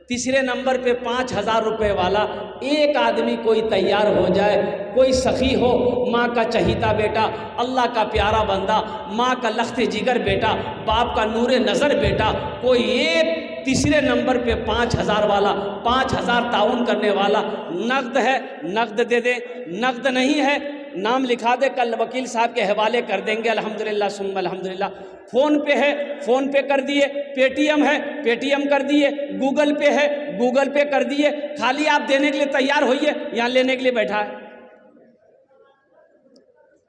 तीसरे नंबर पे 5,000 रुपये वाला एक आदमी कोई तैयार हो जाए, कोई सखी हो, माँ का चहीता बेटा, अल्लाह का प्यारा बंदा, माँ का लख्त जिगर बेटा, बाप का नूरे नज़र बेटा, कोई एक तीसरे नंबर पे 5,000 वाला, 5,000 ताउन करने वाला। नकद है नकद दे दे, नकद नहीं है नाम लिखा दे, कल वकील साहब के हवाले कर देंगे अल्हम्दुलिल्लाह सुम्मा अल्हम्दुलिल्लाह। फ़ोन पे है, फ़ोन पे कर दिए, पेटीएम है, पेटीएम कर दिए, गूगल पे है, गूगल पे कर दिए। खाली आप देने के लिए तैयार होइए, यहाँ लेने के लिए बैठा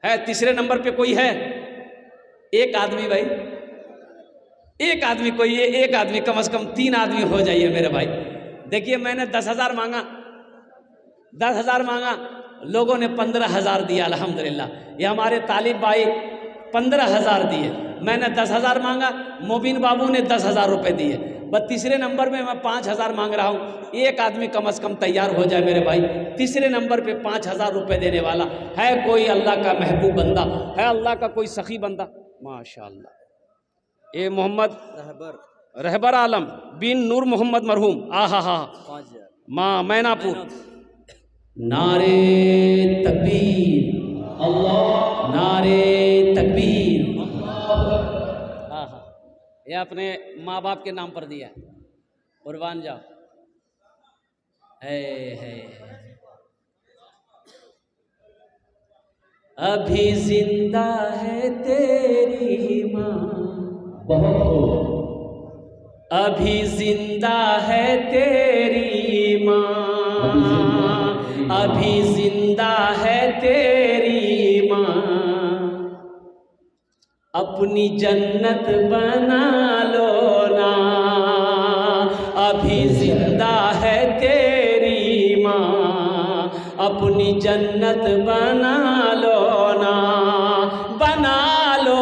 है। तीसरे नंबर पे कोई है? एक आदमी भाई, एक आदमी, कोई एक आदमी, कम से कम 3 आदमी हो जाइए मेरे भाई। देखिए मैंने 10,000 मांगा, 10,000 मांगा, लोगों ने 15,000 दिया अल्हम्दुलिल्लाह। ये हमारे तालिब भाई 15,000 दिए, मैंने 10,000 मांगा, मोबिन बाबू ने 10,000 रुपये दिए। बस तीसरे नंबर में मैं 5,000 मांग रहा हूँ, एक आदमी कम से कम तैयार हो जाए मेरे भाई। तीसरे नंबर पे 5,000 रुपये देने वाला है कोई अल्लाह का महबूब बंदा, है अल्लाह का कोई सखी बंदा? माशाअल्लाह। ए मोहम्मद रहबर आलम बिन नूर मोहम्मद मरहूम, आहा हा, माँ मैनापुर। नारे तकबीर, अल्लाह, नारे तकबीर। हाँ हाँ, ये अपने माँ बाप के नाम पर दिया, कुर्बान जाओ। है अभी जिंदा है तेरी माँ, अभी जिंदा है तेरी माँ, अभी जिंदा है तेरी माँ, अपनी जन्नत बना लो ना, अभी जिंदा है तेरी माँ, अपनी जन्नत बना लो ना, बना लो,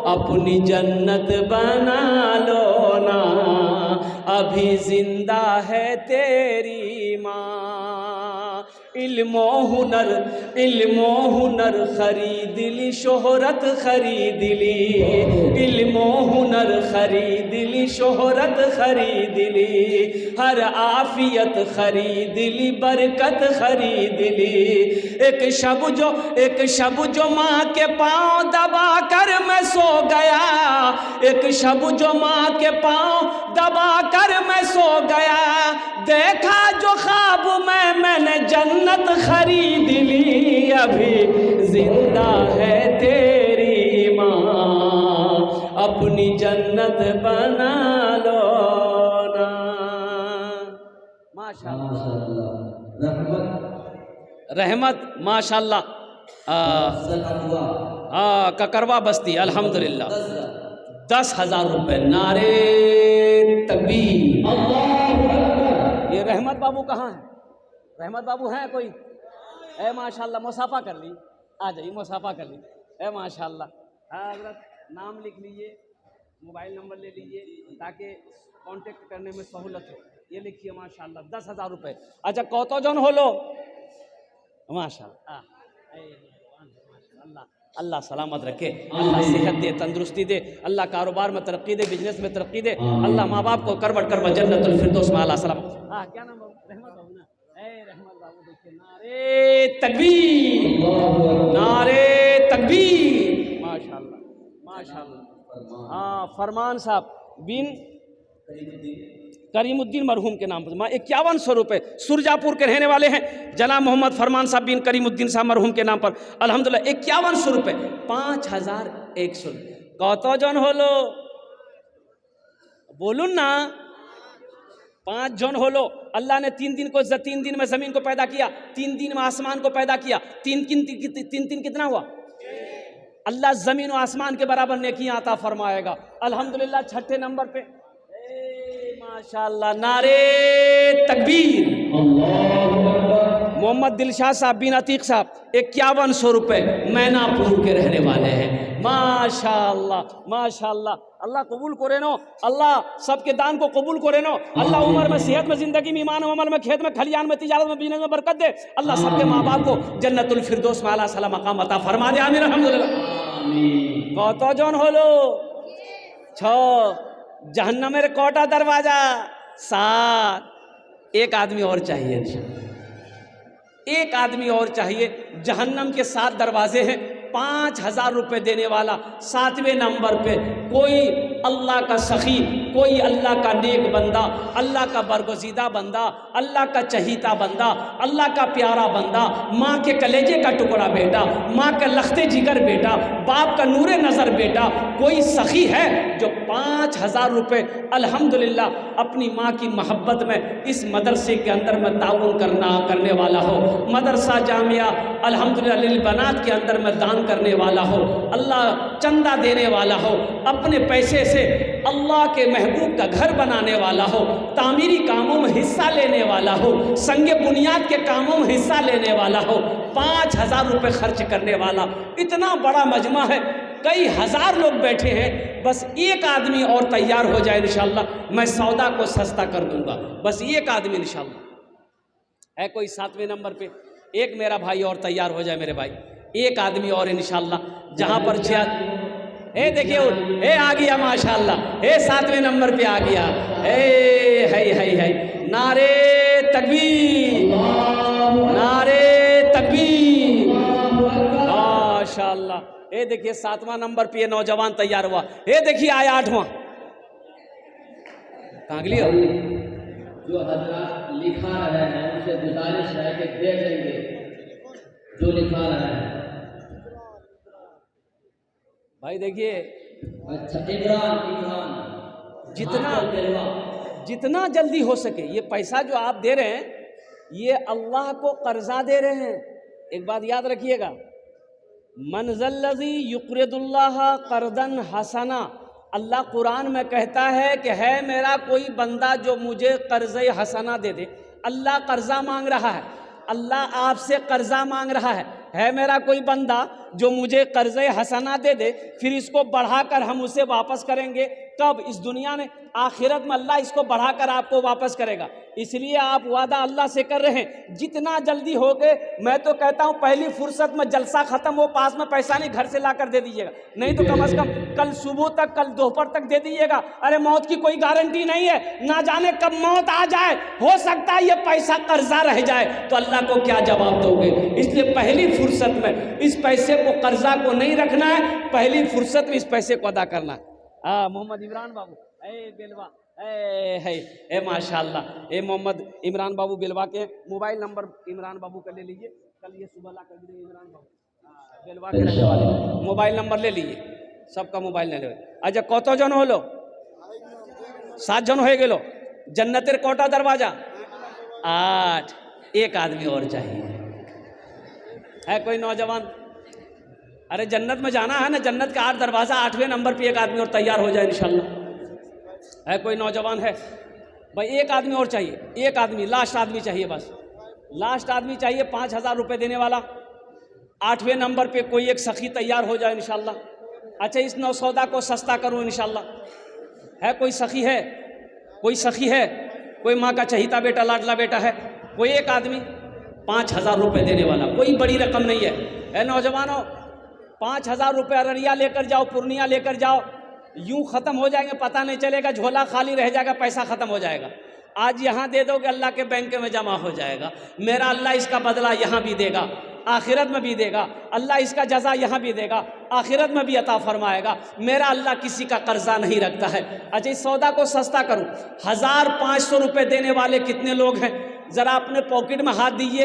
अपनी जन्नत बना लो ना, अभी जिंदा है तेरी माँ। इल्मो हुनर खरीद ली, शोहरत खरीद ली, इल्मो हुनर खरीद ली, शोहरत खरीद ली, हर आफियत खरीद ली, बरकत खरीद ली। एक शब जो माँ के पाँव दबा कर मैं सो गया, एक शब जो माँ के पाँव दबा कर मैं सो गया, देखा जो ख्वाब में मैंने जन्नत खरीद ली, अभी जिंदा है तेरी माँ, अपनी जन्नत बना लो ना। माशाअल्लाह, रहमत माशाअल्लाह। ककरवा बस्ती अल्हम्दुलिल्लाह 10,000 रुपये। नारे तकबीर। ये रहमत बाबू कहाँ है? रहमत बाबू हैं कोई? ए माशाअल्लाह, मुसाफा कर ली, आ जाइए मुसाफा कर ली। ए माशाअल्लाह, हज़रत नाम लिख लीजिए, मोबाइल नंबर ले लीजिए ताकि कांटेक्ट करने में सहूलत हो। ये लिखिए माशाअल्लाह 10,000 रुपये। अच्छा कौतो जन हो लो माशाअल्लाह। अल्लाह अल्लाह सलामत रखे, अल्लाह सेहत दे, तंदुरुस्ती दे, अल्लाह कारोबार में तरक्की दे, बिजनेस में तरक्की दे, अल्लाह माँ बाप को करवट करवट जन्नतुल फिरदौस में आला सलाम। क्या नाम बाबू? रहमत बाबू ना? रहमत बाबू देखिए, नारे तकबीर, नारे तकबीर। माशाअल्लाह माशाअल्लाह। हाँ फरमान साहब बिन करीमुद्दीन मरहूम के नाम पर 5100 रुपये सुरजापुर के रहने वाले हैं जनाब मोहम्मद फरमान साहब बिन करीमुद्दीन साहब मरहूम के नाम पर अल्हम्दुलिल्लाह 5100 रुपये 5100 कत जन हलो बोलून ना 5 जन हलो। अल्लाह ने 3 दिन में जमीन को पैदा किया, 3 दिन में आसमान को पैदा किया, 3 कितना हुआ? अल्लाह जमीन और आसमान के बराबर नेकियां अता फरमाएगा अल्हम्दुलिल्लाह। 6ठे नंबर पे माशाअल्लाह नारे तकबीर मोहम्मद दिलशाद साहब बिन अतीक साहब 5100 रुपये मैनापुर के रहने वाले हैं माशाअल्लाह माशाअल्लाह। अल्लाह कबूल करे नो, अल्लाह सबके दान को कबूल करे नो, अल्लाह उम्र में सेहत में जिंदगी में ईमान अमल में खेत में खलियान में तिजारत में बिजनेस में बरकत दे। अल्लाह सबके माँ बाप को जन्नतुल फिरदौस में आला सला मकाम अता फरमा दे आमीन अल्हम्दुलिल्लाह। कत जन हलो 6 जहन्नमेर कोटा दरवाजा 7 एक आदमी और चाहिए, एक आदमी और चाहिए। जहन्नम के 7 दरवाजे हैं, 5000 रुपये देने वाला 7वें नंबर पे कोई अल्लाह का सखी, कोई अल्लाह का नेक बंदा, अल्लाह का बरगुज़ीदा बंदा, अल्लाह का चहीता बंदा, अल्लाह का प्यारा बंदा, माँ के कलेजे का टुकड़ा बेटा, माँ का लख्ते जिगर बेटा, बाप का नूरे नज़र बेटा, कोई सखी है जो 5000 रुपये अल्हम्दुलिल्लाह अपनी माँ की मोहब्बत में इस मदरसे के अंदर में ताउन करने वाला हो, मदरसा जामिया अल्हम्दुलिल्लाह लिल बनात के अंदर में दान करने वाला हो, अल्लाह चंदा देने वाला हो, अपने पैसे से अल्लाह के महबूब का घर बनाने वाला हो, तामीरी कामों में हिस्सा लेने वाला हो, संगे बुनियाद के कामों में हिस्सा लेने वाला हो, 5000 रुपये खर्च करने वाला। इतना बड़ा मजमा है, कई हज़ार लोग बैठे हैं, बस एक आदमी और तैयार हो जाए इंशाअल्लाह मैं सौदा को सस्ता कर दूंगा। बस एक आदमी इंशाअल्लाह है कोई 7वें नंबर पे, एक मेरा भाई और तैयार हो जाए मेरे भाई, एक आदमी और इंशाअल्लाह। जहाँ पर देखिए आ गया माशाअल्लाह, 7वें नंबर पे आ गया, है नारे तकबीर नारे तकबीर माशाअल्लाह। देखिए 7वां नंबर पे नौजवान तैयार हुआ, देखिए आया 8वां कांगली हो। जो हजरात लिखा रहे हैं उनसे गुजारिश है कि दे देंगे जो लिखा रहे हैं भाई। देखिए अच्छा इमरान जितना जल्दी हो सके ये पैसा जो आप दे रहे हैं ये अल्लाह को कर्जा दे रहे हैं। एक बात याद रखिएगा, मनज़ल्लज़ी युक़रिदुल्लाह क़र्दन हसना, अल्लाह कुरान में कहता है कि है मेरा कोई बंदा जो मुझे कर्ज़े हसना दे दे। अल्लाह कर्जा मांग रहा है, अल्लाह आपसे कर्जा मांग रहा है मेरा कोई बंदा जो मुझे कर्ज़े हसना दे दे, फिर इसको बढ़ाकर हम उसे वापस करेंगे। कब? इस दुनिया में। आखिरत में अल्लाह इसको बढ़ाकर आपको वापस करेगा। इसलिए आप वादा अल्लाह से कर रहे हैं जितना जल्दी हो गए, मैं तो कहता हूँ पहली फुर्सत में जलसा ख़त्म हो, पास में पैसा नहीं, घर से लाकर दे दीजिएगा, नहीं तो कम से कम कल सुबह तक, कल दोपहर तक दे दीजिएगा। अरे मौत की कोई गारंटी नहीं है, ना जाने कब मौत आ जाए, हो सकता है ये पैसा कर्जा रह जाए, तो अल्लाह को क्या जवाब दोगे। इसलिए पहली फुर्सत में इस पैसे को, कर्जा को नहीं रखना है, पहली फुर्सत में इस पैसे को अदा करना है। मोहम्मद इमरान बाबू बेलवा है माशाल्लाह, मोहम्मद इमरान बाबू बेलवा के मोबाइल नंबर इमरान बाबू का ले लीजिए, कल ये सुबह ला कर दीजिए। इमरान बाबू बेलवा के रहने वाले, मोबाइल नंबर ले लीजिए, सबका मोबाइल ले लो। अच्छा कत जन हलो? 7 जन हो गेलो। जन्नतेर कोटा दरवाजा 8, एक आदमी और चाहिए। है कोई नौजवान? अरे जन्नत में जाना है ना, जन्नत का 8 दरवाज़ा, 8वें नंबर पे एक आदमी और तैयार हो जाए इंशाल्लाह। है कोई नौजवान? है भाई, एक आदमी और चाहिए, एक आदमी, लास्ट आदमी चाहिए, बस लास्ट आदमी चाहिए 5000 रुपये देने वाला। 8वें नंबर पे कोई एक सखी तैयार हो जाए इंशाल्लाह। अच्छा इस सौदा को सस्ता करूँ इंशाल्लाह। है कोई सखी? है कोई सखी? है कोई माँ का चहीता बेटा, लाडला बेटा है कोई एक आदमी? 5000 रुपये देने वाला, कोई बड़ी रकम नहीं है। नौजवानों 5000 रुपये अररिया लेकर जाओ, पूर्णिया लेकर जाओ, यूं ख़त्म हो जाएंगे, पता नहीं चलेगा, झोला खाली रह जाएगा, पैसा ख़त्म हो जाएगा। आज यहाँ दे दोगे, अल्लाह के बैंक में जमा हो जाएगा, मेरा अल्लाह इसका बदला यहाँ भी देगा। आखिरत में भी देगा। अल्लाह इसका जज़ा यहाँ भी देगा, आखिरत में भी अता फरमाएगा। मेरा अल्लाह किसी का कर्जा नहीं रखता है। अच्छा, इस सौदा को सस्ता करूँ, 1500 रुपये देने वाले कितने लोग हैं? ज़रा अपने पॉकेट में हाथ दीजिए।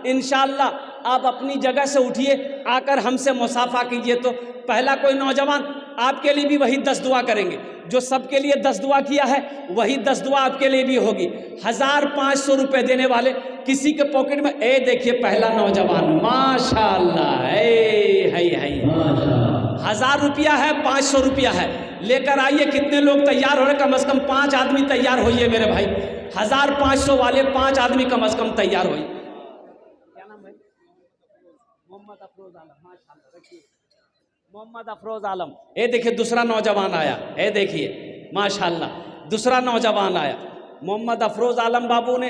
इंशाअल्लाह आप अपनी जगह से उठिए, आकर हमसे मुसाफा कीजिए। तो पहला कोई नौजवान आपके लिए भी वही 10 दुआ करेंगे। जो सबके लिए 10 दुआ किया है वही 10 दुआ आपके लिए भी होगी। 1500 रुपये देने वाले किसी के पॉकेट में, ए देखिए पहला नौजवान, माशाअल्लाह, है 1000 रुपया है, 500 रुपया है, लेकर आइए। कितने लोग तैयार हो रहे? कम से कम 5 आदमी तैयार होइए मेरे भाई। 1500 वाले 5 आदमी कम से कम तैयार होइए। क्या नाम भाई? मोहम्मद अफरोज आलम, माशाअल्लाह, रखिए। मोहम्मद अफरोज आलम, ये देखिए दूसरा नौजवान आया, ये देखिए माशाअल्लाह दूसरा नौजवान आया। मोहम्मद अफरोज आलम बाबू ने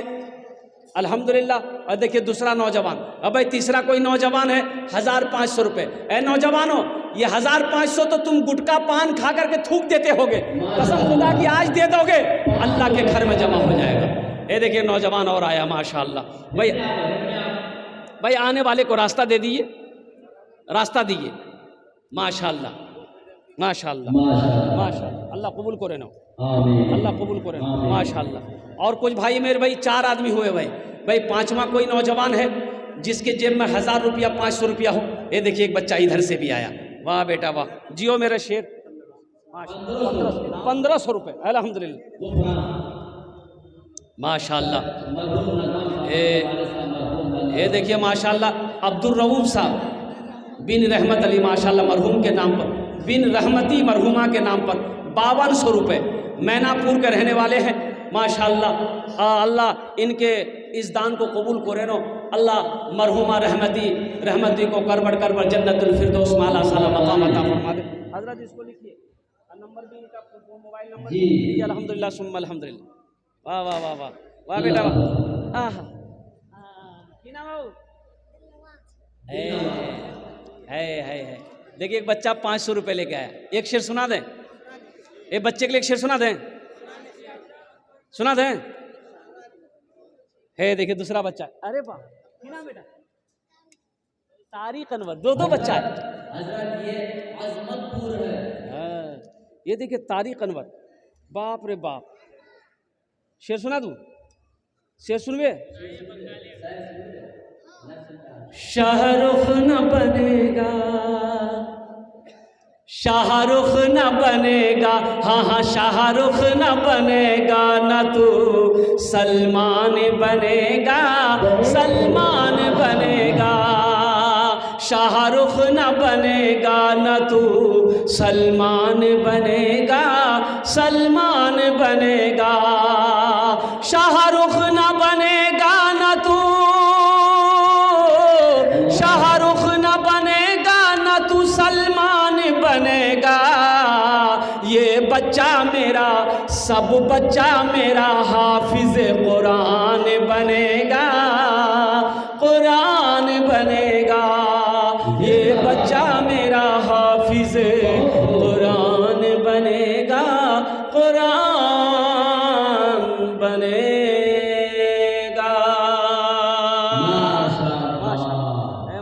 अल्हम्दुलिल्लाह। और देखिए दूसरा नौजवान। अब भाई तीसरा कोई नौजवान है, 1500 रुपये। ए नौजवानों, ये 1500 तो तुम गुटखा पान खा करके थूक देते होगे, कसम खुदा की आज दे दोगे, अल्लाह के घर में जमा हो जाएगा। ये देखिए नौजवान और आया माशाअल्लाह। भाई आने वाले को रास्ता दे दीजिए, रास्ता दीजिए। माशाअल्लाह माशाअल्लाह माशाअल्लाह, अल्लाह कबूल करे ना, अल्लाह कबूल करे ना, माशाअल्लाह। और कुछ भाई मेरे भाई 4 आदमी हुए भाई 5वां कोई नौजवान है जिसके जेब में 1000 रुपया 500 रुपया हो। ये देखिए एक बच्चा इधर से भी आया, वाह बेटा वाह, जियो मेरा शेर। 1500 रुपये, अल्हम्दुलिल्लाह, माशाअल्लाह। ये देखिए माशाअल्लाह अब्दुल रऊफ साहब बिन रहमत अली, माशाअल्लाह मरहूम के नाम पर, बिन रहमती मरहूमा के नाम पर 5200 रुपये। मैनापुर के रहने वाले हैं माशाअल्लाह। अल्लाह इनके इस दान को कबूल करे नो। अल्लाह मरहूमा रहमती को करबड़ जन्नतुल फिरदौस माला साला मकाम अता फरमा दे। हजरत इसको लिखिए, नंबर भी इनका, मोबाइल नंबर जी। अल्हम्दुलिल्लाह सुम्मा अल्हम्दुलिल्लाह, वाह वाह वाह वाह वाह बेटा वाह। हाँ की नाम है। देखिए एक बच्चा 500 रुपये लेके आया। एक शेर सुना दें, एक बच्चे के लिए एक शेर सुना दें, सुना दें। है देखिए दूसरा बच्चा, अरे वाह, की नाम बेटा? तारिक अनवर, दो बच्चा है। हजरत ये अजमतपुर है। ये देखिए तारिक अनवर, बाप रे बाप। शेर सुना दूं? शेर सुनवे? शाहरुख न बनेगा, शाहरुख न बनेगा, हाँ शाहरुख न बनेगा, न तू सलमान बनेगा, सलमान बनेगा। शाहरुख न बनेगा, न तू सलमान बनेगा, सलमान बनेगा। शाहरुख न बनेगा, न तू शाहरुख न बनेगा, न तू सलमान बनेगा। ये बच्चा मेरा, सब बच्चा मेरा हाफिज कुरान बनेगा, कुरान बनेगा। ये बच्चा मेरा हाफिज कुरान बनेगा, कुरान बनेगा।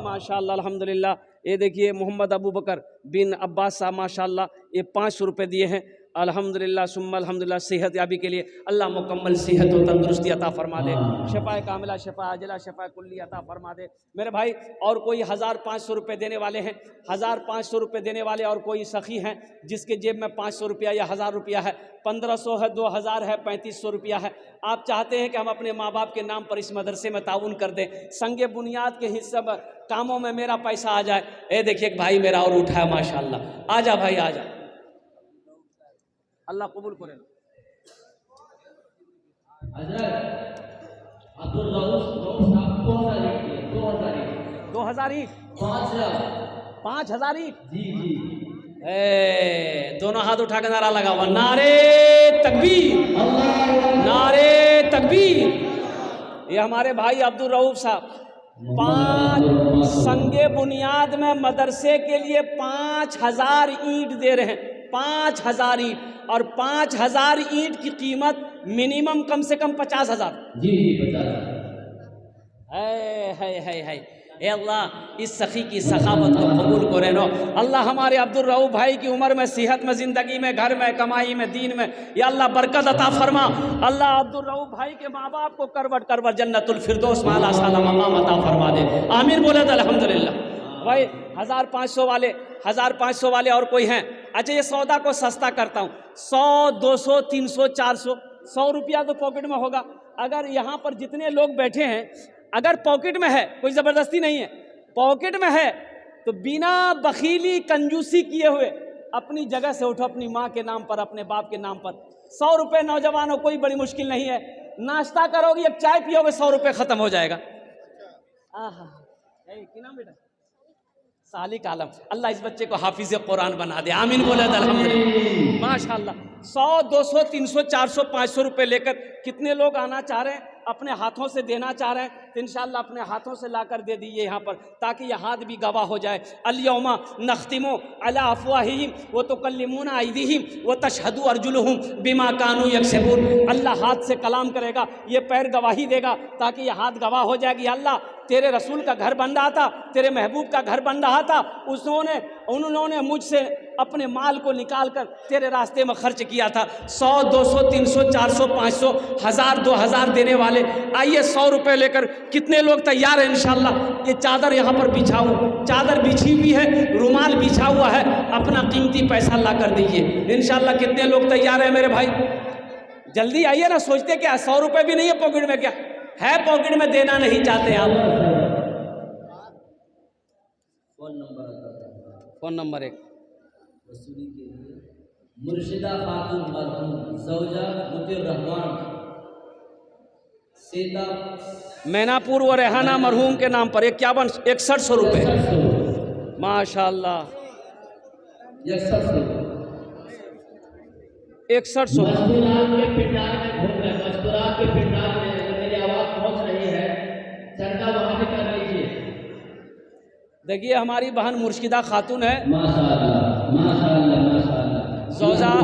माशाअल्लाह अल्हम्दुलिल्लाह। ये देखिए मोहम्मद अबू बकर बिन अब्बास साहब माशाअल्लाह, ये 500 रुपये दिए हैं। अल्हम्दुलिल्लाह सुम्मा अल्हम्दुलिल्लाह। सेहत याबी के लिए अल्लाह मुकम्मल सेहत और तंदुरुस्ती अता फरमा दे, शफाए कामिला, शफा अजला, शफा कुल्ली अता फरमा दे मेरे भाई। और कोई 1500 रुपये देने वाले हैं, 1500 रुपये देने वाले। और कोई सखी हैं जिसके जेब में 500 रुपया या 1000 रुपया है, 1500 है, 2000 है, 3500 रुपया है। आप चाहते हैं कि हम अपने माँ बाप के नाम पर इस मदरसे में ताउन कर दें, संगे बुनियाद के हिस्से में कामों में मेरा पैसा आ जाए। ए देखिए एक भाई मेरा और उठा है माशाअल्लाह। आजा भाई आजा, अल्लाह कबूल करे। अब्दुल रऊफ साहब 2000 ईंट, 5000 ईंट। जी। दोनों हाथ उठा के नारा लगा हुआ, नारे तकबीर, नारे तकबीर। ये हमारे भाई अब्दुल रऊफ साहब 5 संगे बुनियाद में मदरसे के लिए 5000 ईंट दे रहे हैं, 5000 ईंट। और 5000 ईंट की कीमत मिनिमम कम से कम 50,000। जी 50,000। है। ए अल्लाह इस सखी की सखावत को कबूल करे नो। अल्लाह हमारे अब्दुल रऊफ भाई की उम्र में, सेहत में, ज़िंदगी में, घर में, कमाई में, दीन में या अल्लाह बरकत अता फरमा। अल्लाह अब्दुल रऊफ भाई के माँ बाप को करवट करवट जन्नतुल फिरदौस में आला साला मकाम अता फरमा दे। आमीन बोले तो अल्हम्दुलिल्लाह। भाई 1500 वाले, 1500 वाले और कोई हैं? अच्छा ये सौदा को सस्ता करता हूँ, 100, 200, 300, 400, 100 रुपया तो पॉकेट में होगा। अगर यहाँ पर जितने लोग बैठे हैं अगर पॉकेट में है, कोई ज़बरदस्ती नहीं है, पॉकेट में है तो बिना बखीली कंजूसी किए हुए अपनी जगह से उठो, अपनी माँ के नाम पर, अपने बाप के नाम पर 100 रुपये। नौजवानों कोई बड़ी मुश्किल नहीं है, नाश्ता करोगे, एक चाय पियोगे, 100 रुपये ख़त्म हो जाएगा। आहा, क्या नाम बेटा? सालिक आलम। अल्लाह इस बच्चे को हाफिज कुरान बना दे। आमीन बोले अल्हम्दुलिल्लाह। माशाअल्लाह। 100, 200, 300, 400, 500 रुपये लेकर कितने लोग आना चाह रहे हैं, अपने हाथों से देना चाह रहे हैं तो इंशाअल्लाह अपने हाथों से लाकर दे दीजिए यहाँ पर, ताकि यह हाथ भी गवाह हो जाए। अल-यौमा नख्तिमु अला अफ़वाहिहिम व तुकल्लिमुना अयदीहिम व तशहदु अर्जुलुहुम बिमा कानू यक्सिबून। अल्लाह हाथ से कलाम करेगा, ये पैर गवाही देगा, ताकि यह हाथ गवाह हो जाएगी। अल्लाह तेरे रसूल का घर बन रहा था, तेरे महबूब का घर बन रहा था, उन्होंने मुझसे अपने माल को निकाल कर तेरे रास्ते में खर्च किया था। 100, 200, 300, 400, 500, 1000, 2000 देने वाले आइए 100 रुपये लेकर कितने लोग तैयार हैं? इंशाअल्लाह ये चादर यहाँ पर बिछाऊँ, चादर बिछी हुई है, रुमाल बिछा हुआ है, अपना कीमती पैसा ला कर दीजिए। इंशाअल्लाह कितने लोग तैयार हैं मेरे भाई? जल्दी आइए ना, सोचते क्या 100 रुपये भी नहीं है पॉकेट में, क्या है पॉकेट में, देना नहीं चाहते आप। फ़ोन नंबर 1 वसूली के लिए मुर्शिदा खातून मरहूम ज़ौजा मुतिर रहमान सीता मैनापुर व रेहाना मरहूम के नाम पर 6100 रुपये। माशाअल्लाह 6100। मस्तूरात के पिंडार में घूम रहे, मस्तूरात के पिंडार में मेरी आवाज़ पहुंच रही है, चर्चा वहाँ भी कर लीजिए। देखिए हमारी बहन मुर्शिदा खातून है, माशाअल्लाह माशाअल्लाह माशाअल्लाह,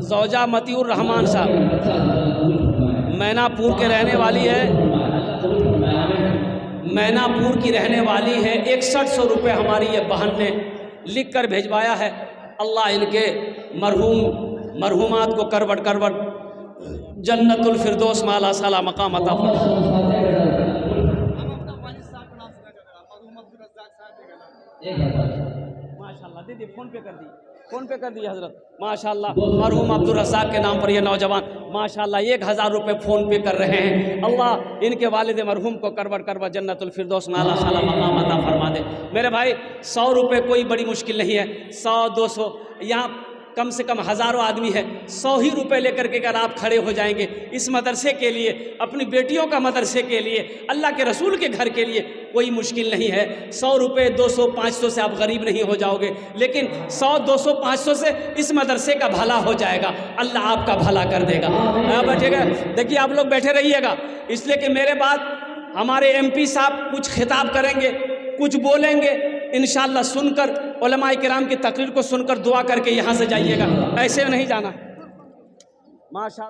ज़ौजा मतीउर रहमान साहब मैनापुर के रहने वाली है, मैनापुर की रहने वाली है। 6100 रुपये हमारी ये बहन ने लिख कर भेजवाया है। अल्लाह इनके मरहूमात को करवट करवट जन्नतुल फिरदौस में आला साला मकाम अता फरमाए। माशाअल्लाह दीदी फ़ोन पे कर दी, फ़ोन पे कर दी हज़रत। माशाअल्लाह मरहूम अब्दुल रज़्ज़ाक़ के नाम पर ये नौजवान माशाअल्लाह 1000 रुपये फ़ोन पे कर रहे हैं। अल्लाह इनके वालिद मरहूम को करवट करवट जन्नतुल फिरदौस में आला साला मकाम अता फरमा दे। मेरे भाई 100 रुपये कोई बड़ी मुश्किल नहीं है, 100, 200, यहाँ कम से कम हज़ारों आदमी है, 100 ही रुपये लेकर के अगर आप खड़े हो जाएंगे इस मदरसे के लिए, अपनी बेटियों का मदरसे के लिए, अल्लाह के रसूल के घर के लिए, कोई मुश्किल नहीं है। 100 रुपये, 200, 500 से आप गरीब नहीं हो जाओगे, लेकिन 100, 200, 500 से इस मदरसे का भला हो जाएगा, अल्लाह आपका भला कर देगा। बैठेगा, देखिए आप लोग बैठे रहिएगा, इसलिए कि मेरे बाद हमारे MP साहब कुछ खिताब करेंगे, कुछ बोलेंगे, इंशाअल्लाह सुनकर उलमाए किराम की तकरीर को सुनकर दुआ करके यहाँ से जाइएगा, ऐसे नहीं जाना। माशा